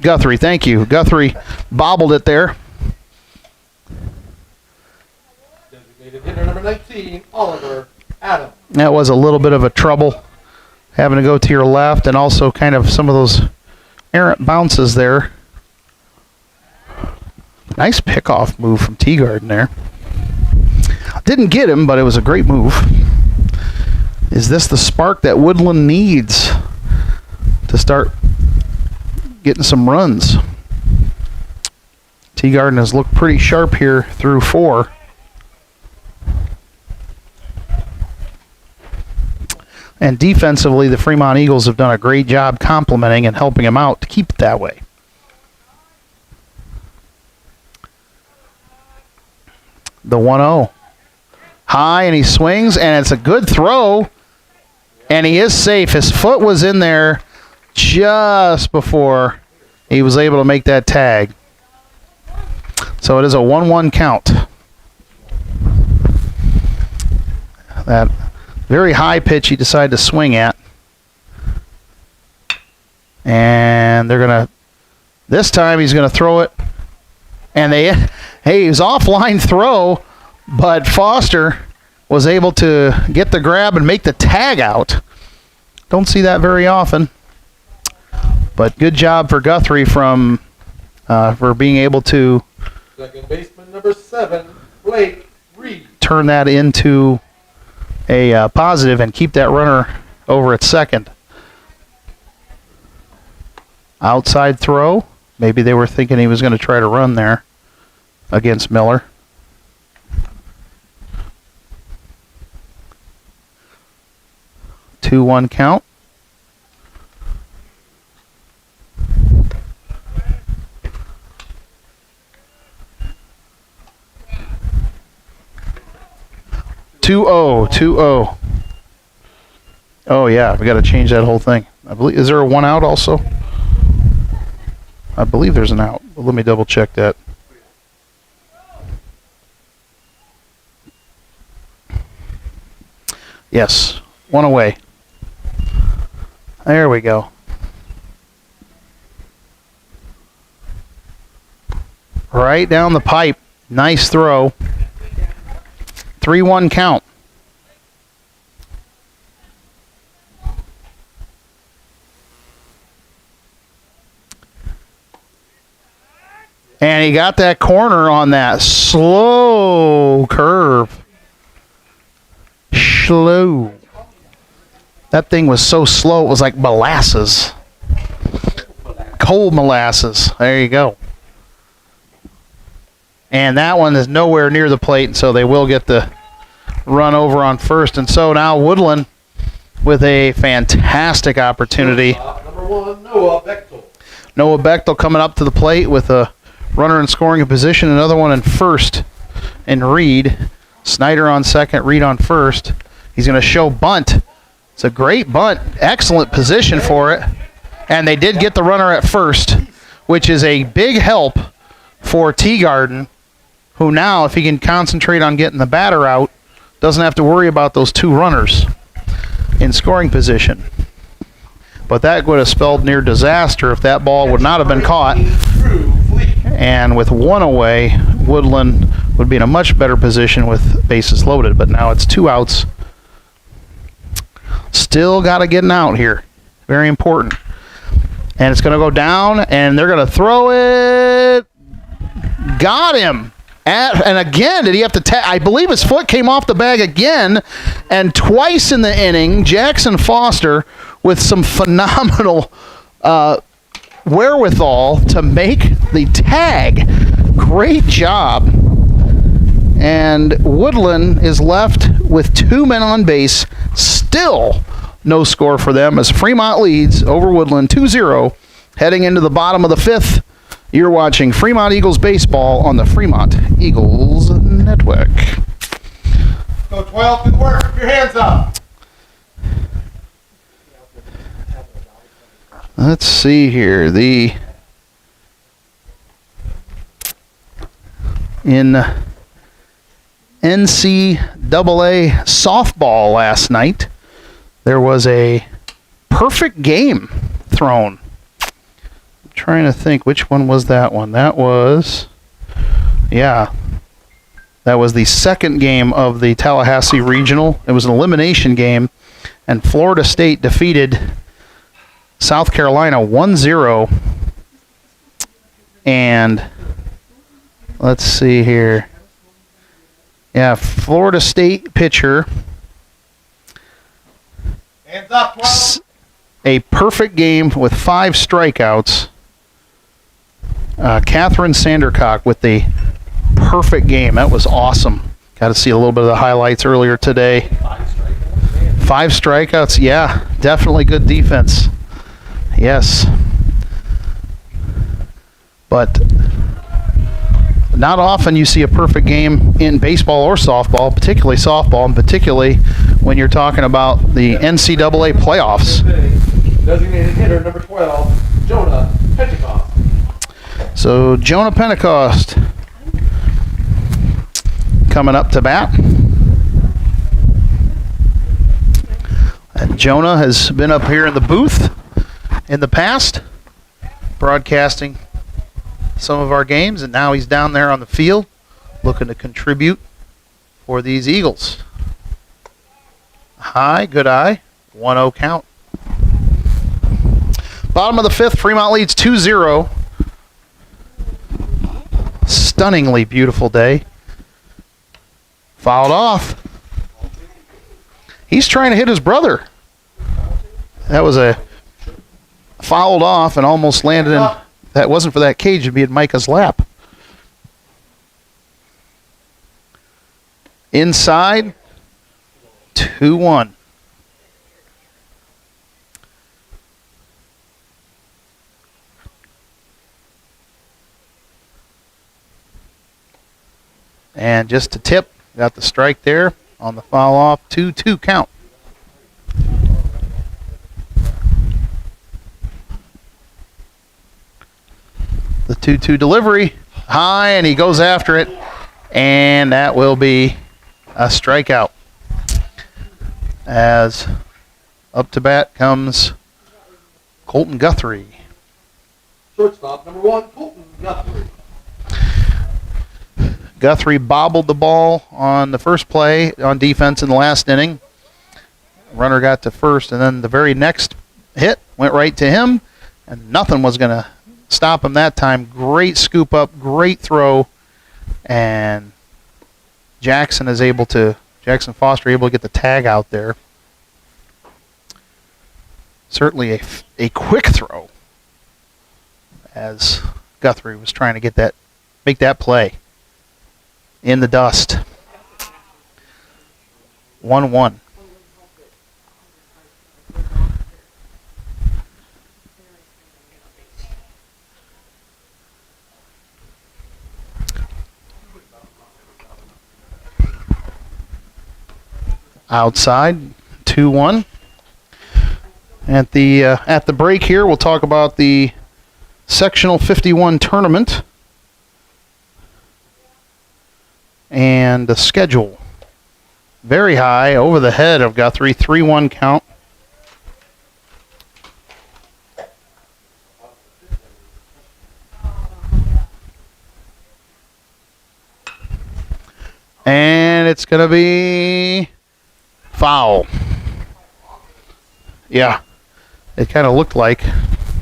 Guthrie, thank you. Guthrie bobbled it there. Designated hitter, number 19, Oliver Adams. That was a little bit of a trouble, having to go to your left, and also kind of some of those errant bounces there. Nice pickoff move from Teagarden there. Didn't get him, but it was a great move. Is this the spark that Woodlan needs to start getting some runs? Teagarden has looked pretty sharp here through 4. And defensively, the Fremont Eagles have done a great job complimenting and helping him out to keep it that way. The 1-0. High, and he swings, and it's a good throw. And he is safe. His foot was in there just before he was able to make that tag. So it is a 1-1 count. That very high pitch he decided to swing at. And they're going to, this time he's going to throw it. And he was offline throw, but Foster was able to get the grab and make the tag out. Don't see that very often. But good job for Guthrie for being able to Second baseman, number 7, Blake Reed. turn that into a positive and keep that runner over at second. Outside throw. Maybe they were thinking he was going to try to run there against Miller. Two 2-1 count. Two oh. Oh yeah, we got to change that whole thing. I believe, is there a 1 out also? I believe there's an out. But let me double check that. Yes, 1 away. There we go. Right down the pipe. Nice throw. 3-1 count. And he got that corner on that slow curve. Slow. That thing was so slow, it was like molasses. Cold molasses. There you go. And that one is nowhere near the plate, so they will get the run over on first. And so now Woodlan with a fantastic opportunity. Number 1, Noah Bechtel. Noah Bechtel coming up to the plate with a runner in scoring position, another one in first, and Reed. Snyder on second, Reed on first. He's going to show bunt. It's a great bunt. Excellent position for it. And they did get the runner at first, which is a big help for Teagarden, who now, if he can concentrate on getting the batter out, doesn't have to worry about those two runners in scoring position. But that would have spelled near disaster if that ball would not have been caught. And with one away, Woodlan would be in a much better position with bases loaded. But now it's 2 outs. Still got to get an out here. Very important. And it's going to go down, and they're going to throw it. Got him. And again, did he have to I believe his foot came off the bag again. And twice in the inning, Jackson Foster with some phenomenal wherewithal to make the tag. Great job. And Woodlan is left with 2 men on base. Still no score for them as Fremont leads over Woodlan 2-0 heading into the bottom of the 5th. You're watching Fremont Eagles baseball on the Fremont Eagles Network. Go 12, good work. Keep your hands up. Let's see here. In NCAA softball last night, there was a perfect game thrown. I'm trying to think, which one was that one? That was the second game of the Tallahassee Regional. It was an elimination game, and Florida State defeated South Carolina 1-0. And let's see here. Yeah, Florida State pitcher. Hands up, 12. A perfect game with 5 strikeouts. Catherine Sandercock with the perfect game. That was awesome. Got to see a little bit of the highlights earlier today. 5 strikeouts. Yeah, definitely good defense. Yes. But not often you see a perfect game in baseball or softball, particularly softball, and particularly when you're talking about the NCAA playoffs. Designated hitter number 12, Jonah Pentecost. So Jonah Pentecost coming up to bat. And Jonah has been up here in the booth in the past, broadcasting some of our games, and now he's down there on the field looking to contribute for these Eagles. High, good eye, 1-0 count. Bottom of the 5th, Fremont leads 2-0. Stunningly beautiful day. Fouled off. He's trying to hit his brother. That was a fouled off and almost landed in. That wasn't for that cage, it'd be in Micah's lap. Inside, 2-1. And just to tip, got the strike there on the foul off, 2-2 count. The 2-2 delivery, high, and he goes after it, and that will be a strikeout. As up to bat comes Colton Guthrie. Shortstop number 1, Colton Guthrie. Guthrie bobbled the ball on the first play on defense in the last inning. Runner got to first, and then the very next hit went right to him, and nothing was going to stop him that time. Great scoop up, great throw, and Jackson Foster able to get the tag out there. Certainly a quick throw as Guthrie was trying to make that play in the dust. 1-1. Outside, 2-1. At the break here, we'll talk about the Sectional 51 tournament. And the schedule. Very high, over the head of Guthrie, 3-1 count. And it's going to be foul. Yeah, it kind of looked like.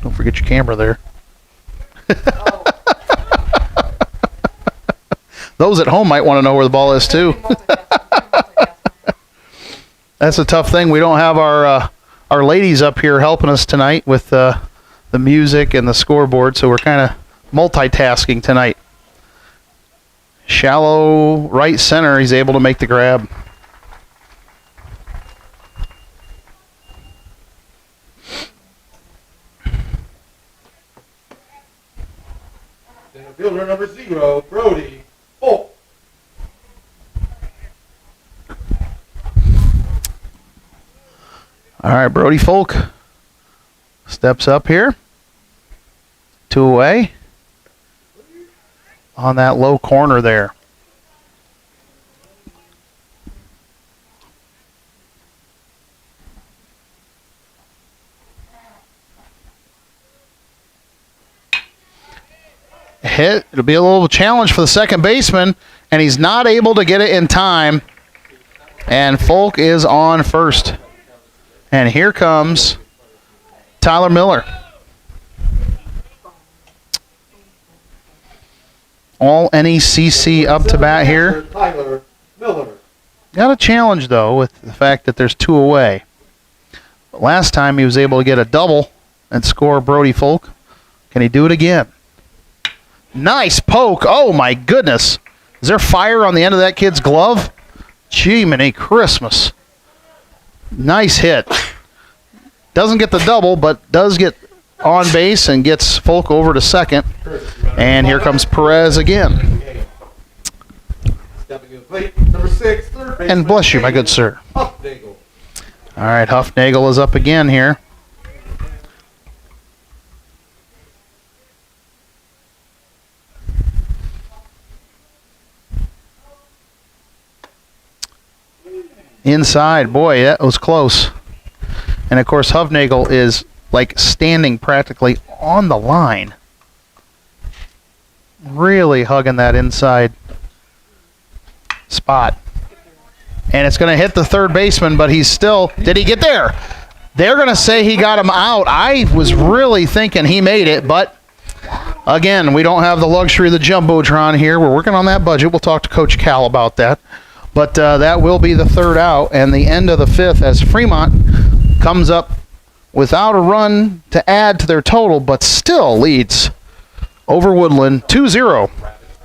Don't forget your camera there. Those at home might want to know where the ball is too. That's a tough thing. We don't have our ladies up here helping us tonight with the music and the scoreboard, so we're kind of multitasking tonight. Shallow right center, he's able to make the grab. Center fielder number 0, Brody Folk. All right, Brody Folk steps up here. 2 away. On that low corner there. Hit. It'll be a little challenge for the second baseman, and he's not able to get it in time. And Folk is on first. And here comes Tyler Miller. All NECC up to bat here. Tyler Miller. Got a challenge, though, with the fact that there's 2 away. But last time he was able to get a double and score Brody Folk. Can he do it again? Nice poke. Oh, my goodness. Is there fire on the end of that kid's glove? Gee, many Christmas. Nice hit. Doesn't get the double, but does get on base and gets Folk over to second. And here comes Perez again. Stepping to the plate, number 6, third baseman. And bless you, my good sir. Huffnagel. All right, Huffnagel is up again here. Inside, boy, that was close. And of course, Huffnagel is like standing practically on the line. Really hugging that inside spot. And it's going to hit the third baseman, but he's still... Did he get there? They're going to say he got him out. I was really thinking he made it, but again, we don't have the luxury of the Jumbotron here. We're working on that budget. We'll talk to Coach Cal about that. But that will be the third out and the end of the fifth as Fremont comes up without a run to add to their total, but still leads over Woodlan 2-0.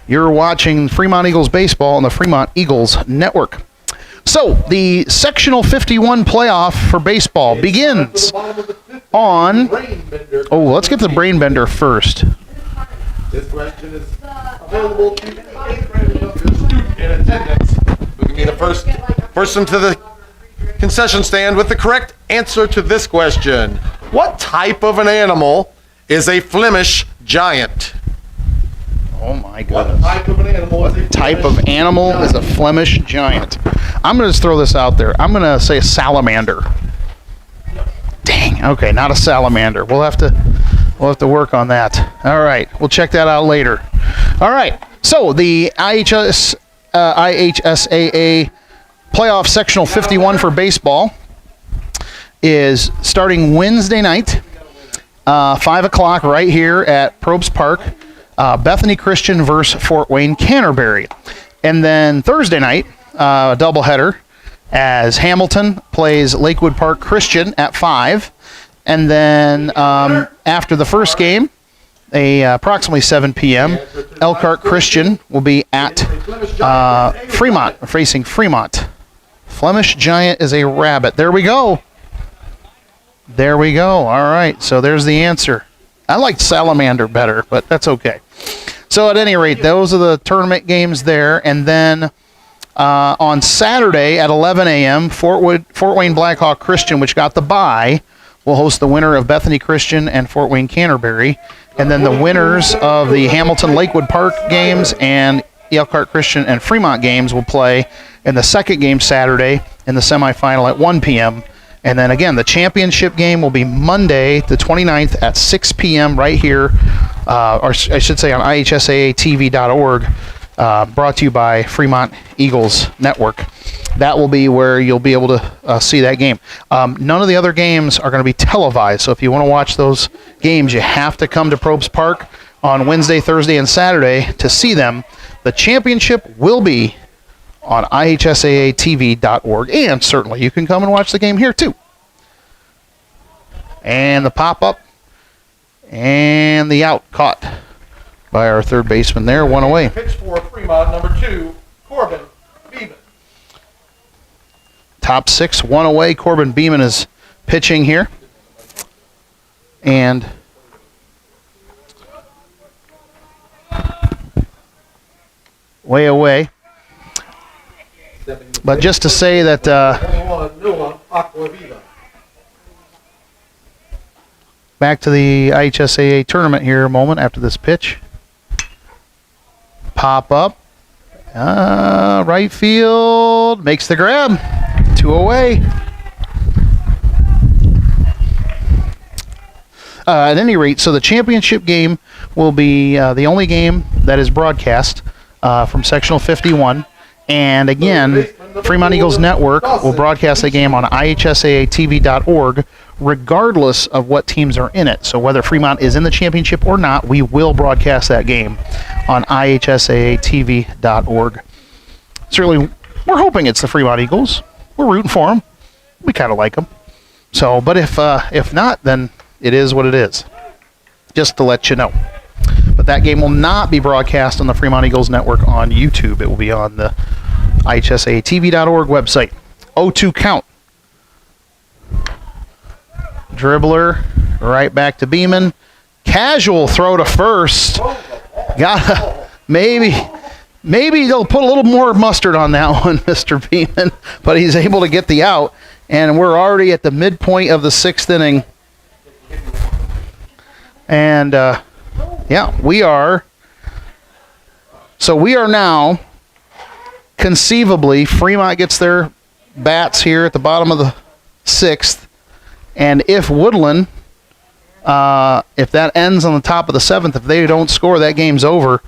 You're watching Fremont Eagles baseball on the Fremont Eagles Network. So the sectional 51 playoff for baseball begins on... Oh, let's get to the brain bender first. This question is available to any student in attendance who can be the first person to the concession stand with the correct answer to this question. What type of an animal is a Flemish giant? Oh my What goodness. type of an animal is a Type of animal is a Flemish giant. I'm going to just throw this out there. I'm going to say a salamander. Dang. Okay, not a salamander. We'll have to work on that. All right, we'll check that out later. All right. So the IHSAA playoff sectional 51 for baseball is starting Wednesday night, 5 o'clock right here at Probst Park. Bethany Christian versus Fort Wayne Canterbury. And then Thursday night, a doubleheader as Hamilton plays Lakewood Park Christian at 5. And then after the first game, approximately 7 p.m., Elkhart Christian will be at Fremont, facing Fremont. Flemish giant is a rabbit. There we go. There we go. All right, so there's the answer. I liked salamander better, but that's okay. So at any rate, those are the tournament games there. And then on Saturday at 11 a.m., Fort Wayne Blackhawk Christian, which got the bye, will host the winner of Bethany Christian and Fort Wayne Canterbury. And then the winners of the Hamilton Lakewood Park games and Elkhart Christian and Fremont games will play in the second game Saturday in the semifinal at 1 p.m. And then again, the championship game will be Monday, the 29th at 6 p.m. right here, or I should say on ihsaatv.org, brought to you by Fremont Eagles Network. That will be where you'll be able to see that game. None of the other games are going to be televised, so if you want to watch those games, you have to come to Probst Park on Wednesday, Thursday, and Saturday to see them. The championship will be on ihsaatv.org, and certainly you can come and watch the game here too. And the pop-up and the out caught by our third baseman there, one away. Pitch for Fremont, number 2, Corbin Beeman. Top 6, one away. Corbin Beeman is pitching here. And way away. But just to say that back to the IHSAA tournament here a moment after this pitch. Pop up. Right field. Makes the grab. 2 away. At any rate, so the championship game will be the only game that is broadcast from Sectional 51. And again, Fremont Eagles Network will broadcast the game on ihsaatv.org regardless of what teams are in it. So whether Fremont is in the championship or not, we will broadcast that game on ihsaatv.org. Certainly, we're hoping it's the Fremont Eagles. We're rooting for them. We kind of like them. So, but if not, then it is what it is. Just to let you know. But that game will not be broadcast on the Fremont Eagles Network on YouTube. It will be on the ihsaatv.org website. 0-2 count. Dribbler right back to Beeman. Casual throw to first. Maybe they'll put a little more mustard on that one, Mr. Beeman. But he's able to get the out. And we're already at the midpoint of the 6th inning. And yeah, we are. So we are now, conceivably, Fremont gets their bats here at the bottom of the 6th. And if Woodlan, if that ends on the top of the 7th, if they don't score, that game's over.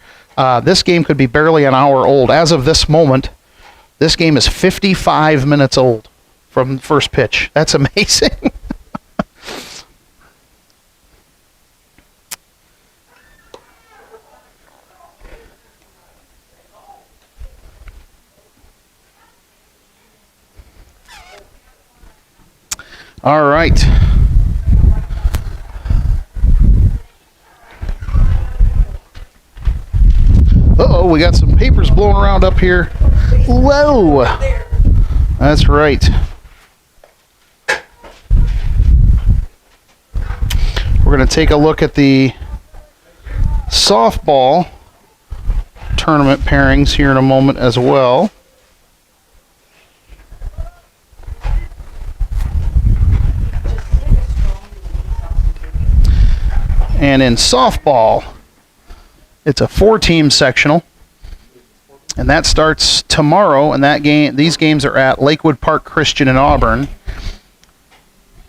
This game could be barely an hour old. As of this moment, this game is 55 minutes old from first pitch. That's amazing. All right. Uh-oh, we got some papers blowing around up here. Whoa. That's right. We're going to take a look at the softball tournament pairings here in a moment as well. And in softball, it's a 4-team sectional, and that starts tomorrow. And these games are at Lakewood Park Christian in Auburn.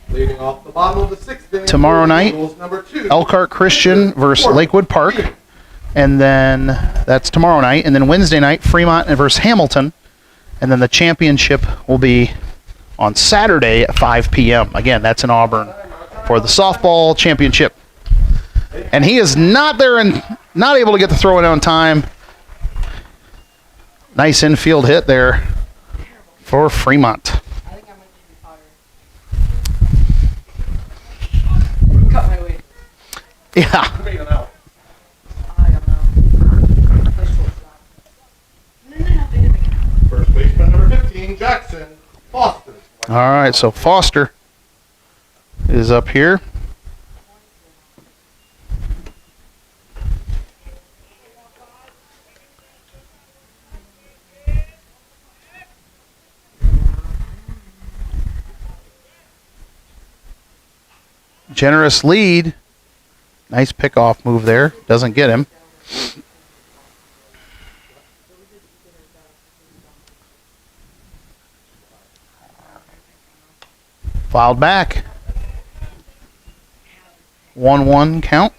Leading off the bottom of the 6th inning, Tomorrow night, number 2, Elkhart Christian versus Lakewood Park, and then that's tomorrow night. And then Wednesday night, Fremont versus Hamilton, and then the championship will be on Saturday at 5 p.m. Again, that's in Auburn for the softball championship. And he is not there and not able to get the throw in on time. Nice infield hit there for Fremont. I think I might be fired. Cut my weight. Yeah. I don't know. Play shortstop. No. First baseman, number 15, Jackson Foster. All right, so Foster is up here. Generous lead. Nice pickoff move there. Doesn't get him. Fouled back. 1-1 count.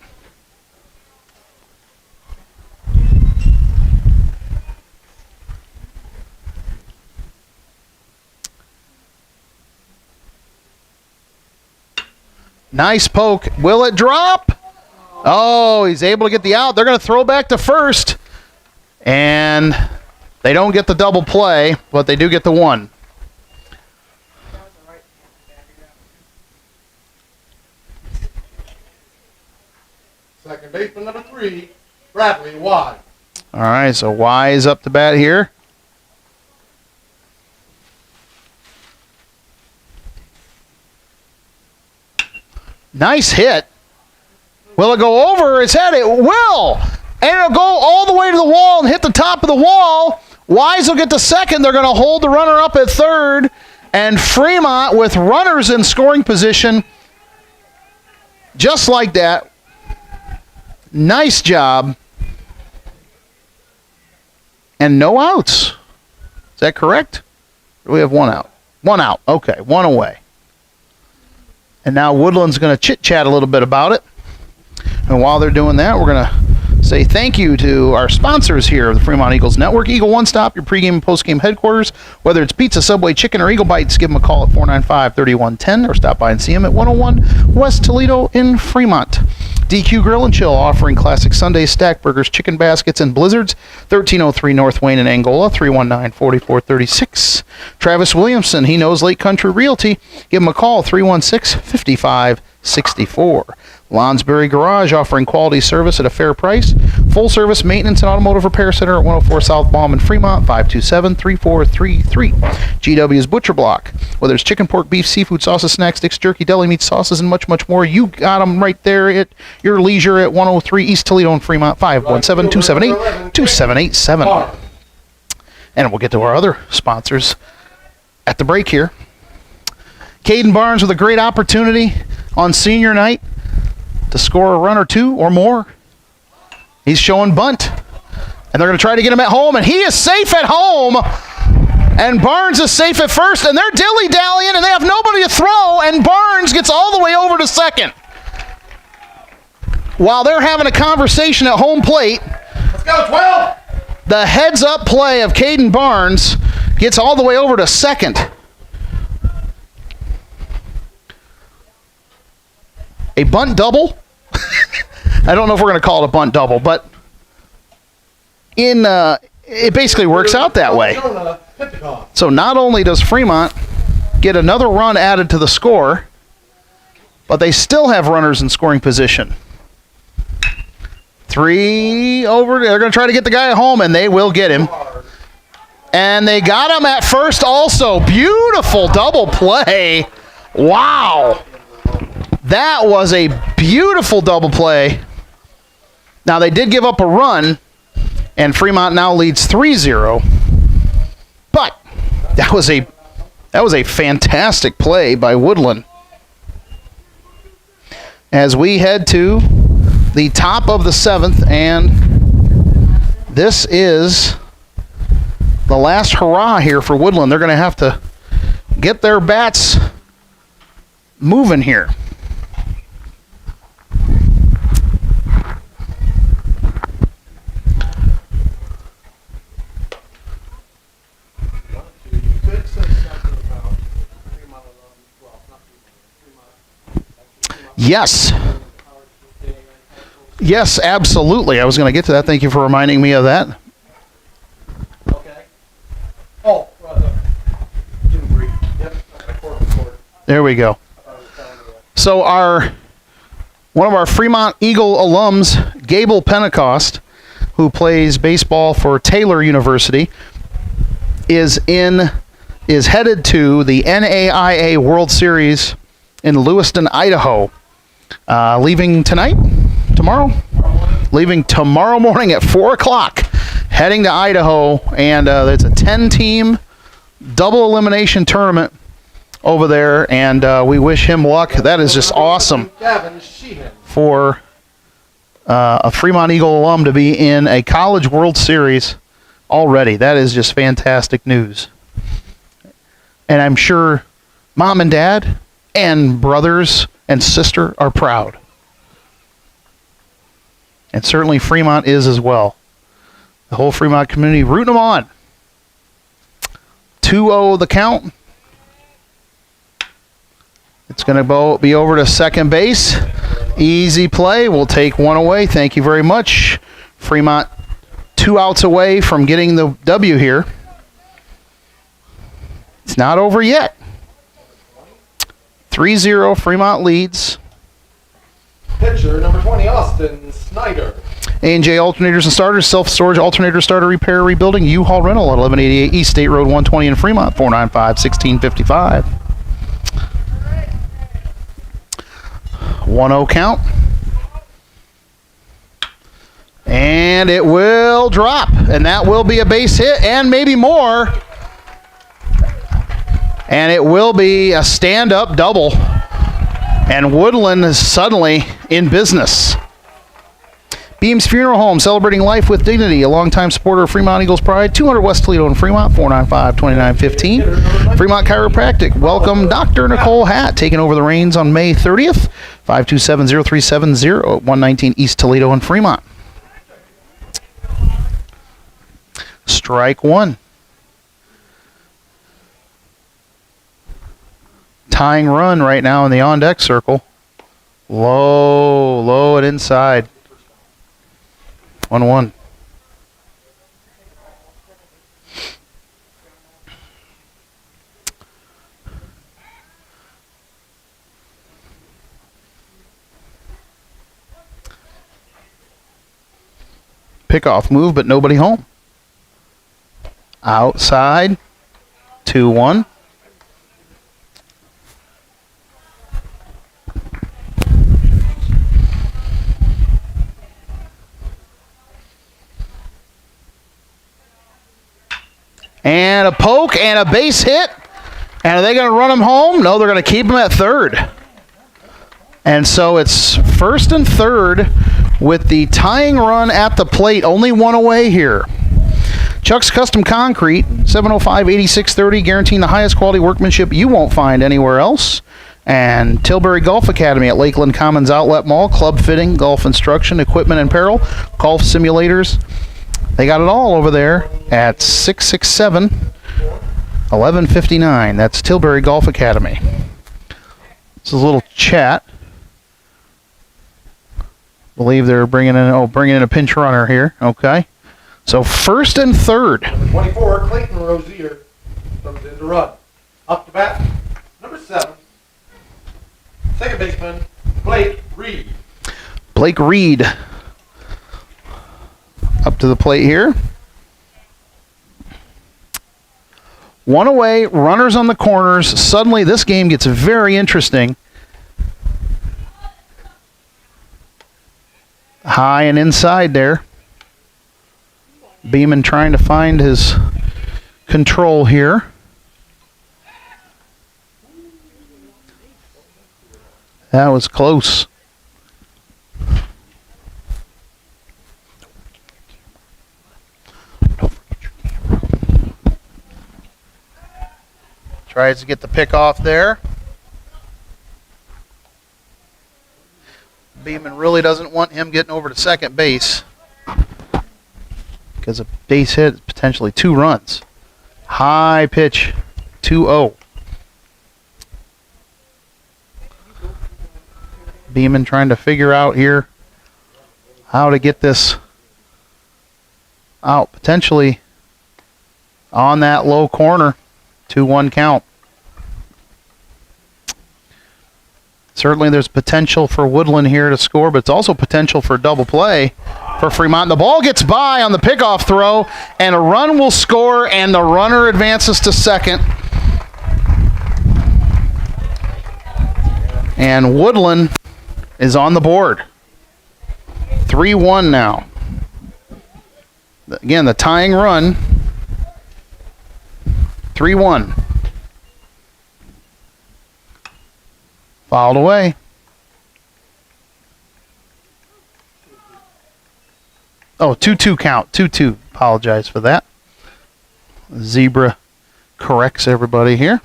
Nice poke. Will it drop? Oh, he's able to get the out. They're going to throw back to first. And they don't get the double play, but they do get the one. Second baseman number 3, Bradley Wise. All right, so Wise up to bat here. Nice hit. Will it go over his head? It will. And it'll go all the way to the wall and hit the top of the wall. Wise will get to second. They're going to hold the runner up at third. And Fremont, with runners in scoring position, just like that. Nice job. And no outs. Is that correct? Or do we have one out? One out. Okay, one away. And now Woodlan's going to chit-chat a little bit about it. And while they're doing that, we're going to say thank you to our sponsors here of the Fremont Eagles Network. Eagle One Stop, your pregame and postgame headquarters. Whether it's pizza, Subway, chicken, or Eagle Bites, give them a call at 495-3110 or stop by and see them at 101 West Toledo in Fremont. DQ Grill and Chill, offering classic Sunday stack burgers, chicken baskets, and blizzards. 1303 North Wayne in Angola, 319-4436. Travis Williamson, he knows Lake Country Realty. Give him a call, 316-5564. Lonsberry Garage, offering quality service at a fair price. Full service maintenance and automotive repair center at 104 South Baum in Fremont, 527-3433. GW's Butcher Block. Whether it's chicken, pork, beef, seafood, sauces, snacks, sticks, jerky, deli meat, sauces, and much, much more, you got them right there at your leisure at 103 East Toledo in Fremont, 517-278-2787. And we'll get to our other sponsors at the break here. Caden Barnes with a great opportunity on senior night to score a run or two or more. He's showing bunt. And they're going to try to get him at home, and he is safe at home. And Barnes is safe at first, and they're dilly-dallying, and they have nobody to throw, and Barnes gets all the way over to second. While they're having a conversation at home plate, Let's go, 12! the heads-up play of Caden Barnes gets all the way over to second. A bunt double? I don't know if we're going to call it a bunt double, but it basically works out that way. So not only does Fremont get another run added to the score, but they still have runners in scoring position. 3 over. They're going to try to get the guy at home, and they will get him. And they got him at first also. Beautiful double play. Wow. That was a beautiful double play. Now, they did give up a run, and Fremont now leads 3-0. But that was a fantastic play by Woodlan. As we head to the top of the 7th, and this is the last hurrah here for Woodlan. They're going to have to get their bats moving here. Yes. Yes, absolutely. I was going to get to that. Thank you for reminding me of that. Okay. Oh, There we go. So one of our Fremont Eagle alums, Gable Pentecost, who plays baseball for Taylor University, is headed to the NAIA World Series in Lewiston, Idaho. Leaving tomorrow? Leaving tomorrow morning at 4 o'clock, heading to Idaho, and it's a 10-team double elimination tournament over there, and we wish him luck. That is just awesome for a Fremont Eagle alum to be in a College World Series already. That is just fantastic news. And I'm sure Mom and Dad and brothers and sister are proud. And certainly Fremont is as well. The whole Fremont community rooting them on. 2-0 the count. It's going to be over to second base. Easy play. We'll take one away. Thank you very much. Fremont 2 outs away from getting the W here. It's not over yet. 3-0, Fremont leads. Pitcher number 20, Austin Snyder. A&J Alternators and Starters, self-storage alternator starter repair rebuilding, U-Haul rental at 1188 East State Road 120 in Fremont, 495-1655. 1-0 count. And it will drop, and that will be a base hit, and maybe more. And it will be a stand-up double. And Woodlan is suddenly in business. Beams Funeral Home, celebrating life with dignity. A longtime supporter of Fremont Eagles Pride. 200 West Toledo in Fremont, 495-2915. Fremont Chiropractic. Welcome Dr. Nicole Hatt, taking over the reins on May 30th. 527-0370 at 119 East Toledo in Fremont. Strike one. Tying run right now in the on-deck circle. Low and inside. 1-1. Pickoff move, but nobody home. Outside. 2-1. And a poke and a base hit. And are they going to run him home? No, they're going to keep him at third. And so it's first and third with the tying run at the plate. Only one away here. Chuck's Custom Concrete, 705-8630, guaranteeing the highest quality workmanship you won't find anywhere else. And Tilbury Golf Academy at Lakeland Commons Outlet Mall, club fitting, golf instruction, equipment and apparel, golf simulators. They got it all over there at 667-1159. That's Tilbury Golf Academy. This is a little chat. Believe they're bringing in a pinch runner here. Okay. So first and third. 24, Clayton Rozier comes in to run. Up to bat, number 7. Second baseman, Blake Reed. Blake Reed up to the plate here. One away, runners on the corners. Suddenly this game gets very interesting. High and inside there. Beeman trying to find his control here. That was close. Tries to get the pick off there. Beeman really doesn't want him getting over to second base, because a base hit is potentially 2 runs. High pitch, 2-0. Beeman trying to figure out here how to get this out, potentially on that low corner. 2-1 count. Certainly there's potential for Woodlan here to score, but it's also potential for double play for Fremont. The ball gets by on the pickoff throw, and a run will score, and the runner advances to second. And Woodlan is on the board. 3-1 now. Again, the tying run. 3-1. Fouled away. Oh, 2-2 count. 2-2. Apologize for that. Zebra corrects everybody here.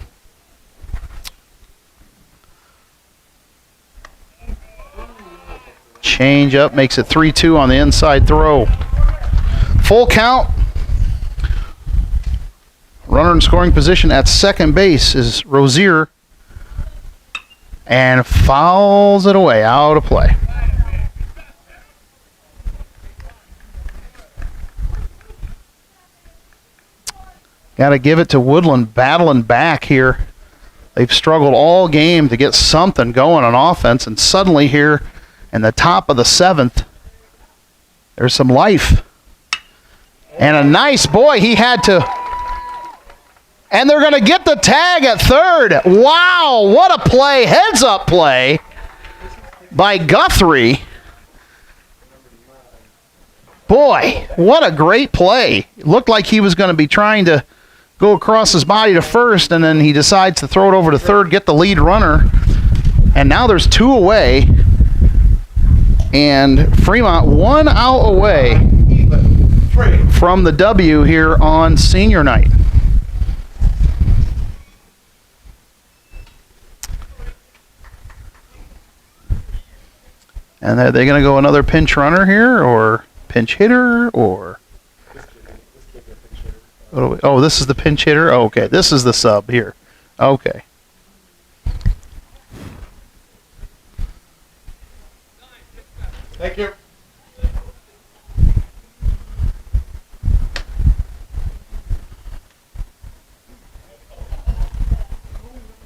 Change up makes it 3-2 on the inside throw. Full count. Runner in scoring position at second base is Rozier. And fouls it away, out of play. Got to give it to Woodlan battling back here. They've struggled all game to get something going on offense, and suddenly here in the top of the seventh, there's some life. And a nice boy, he had to. And they're going to get the tag at third. Wow, what a play. Heads up play by Guthrie. Boy, what a great play. It looked like he was going to be trying to go across his body to first, and then he decides to throw it over to third, get the lead runner. And now there's 2 away. And Fremont 1 out away from the W here on senior night. And are they going to go another pinch runner here, or pinch hitter, or? Oh, this is the pinch hitter? Oh, okay, this is the sub here. Okay. Thank you.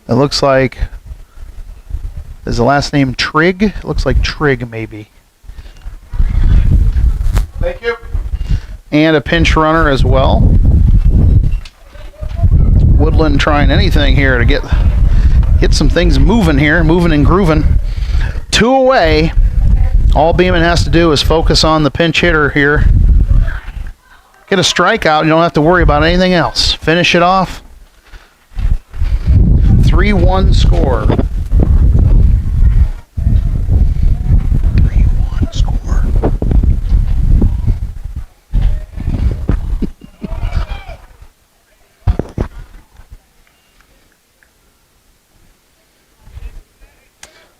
It looks like, is the last name Trigg? It looks like Trigg, maybe. Thank you. And a pinch runner as well. Woodlan trying anything here to get some things moving here, moving and grooving. 2 away. All Beeman has to do is focus on the pinch hitter here. Get a strikeout, you don't have to worry about anything else. Finish it off. 3-1 score. 3-1 score.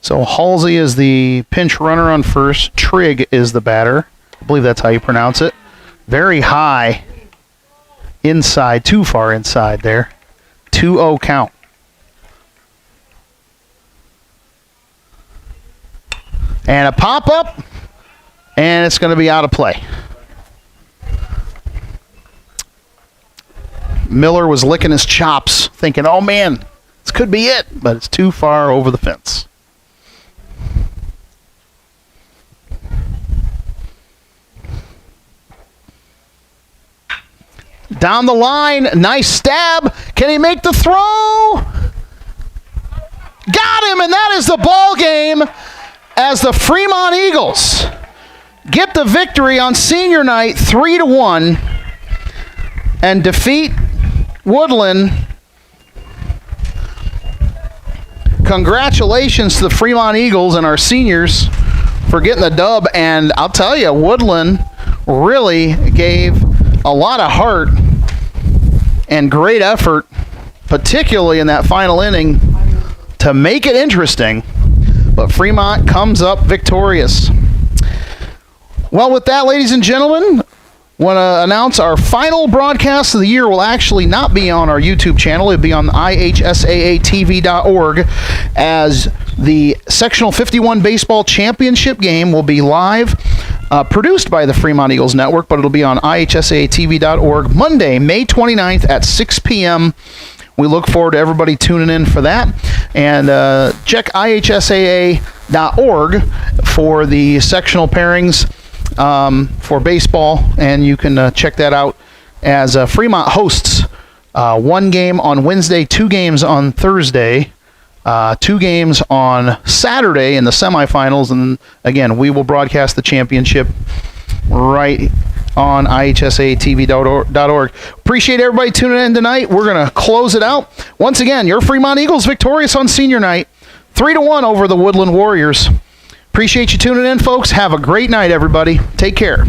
So Halsey is the pinch runner on first. Trigg is the batter. I believe that's how you pronounce it. Very high inside, too far inside there. 2-0 count. And a pop-up, and it's going to be out of play. Miller was licking his chops, thinking, oh man, this could be it, but it's too far over the fence. Down the line, nice stab. Can he make the throw? Got him, and that is the ball game as the Fremont Eagles get the victory on senior night 3-1 and defeat Woodlan. Congratulations to the Fremont Eagles and our seniors for getting the dub, and I'll tell you, Woodlan really gave a lot of heart and great effort, particularly in that final inning, to make it interesting. But Fremont comes up victorious. Well, with that, ladies and gentlemen, want to announce our final broadcast of the year will actually not be on our YouTube channel. It'll be on ihsaatv.org, as the Sectional 51 Baseball Championship game will be live, produced by the Fremont Eagles Network, but it'll be on ihsaatv.org Monday, May 29th at 6 p.m. We look forward to everybody tuning in for that. And check ihsaa.org for the sectional pairings for baseball, and you can check that out as Fremont hosts 1 game on Wednesday, 2 games on Thursday, 2 games on Saturday in the semifinals, and again, we will broadcast the championship right on ihsaatv.org. Appreciate everybody tuning in tonight. We're going to close it out. Once again, your Fremont Eagles victorious on senior night, 3-1 over the Woodland Warriors. Appreciate you tuning in, folks. Have a great night, everybody. Take care.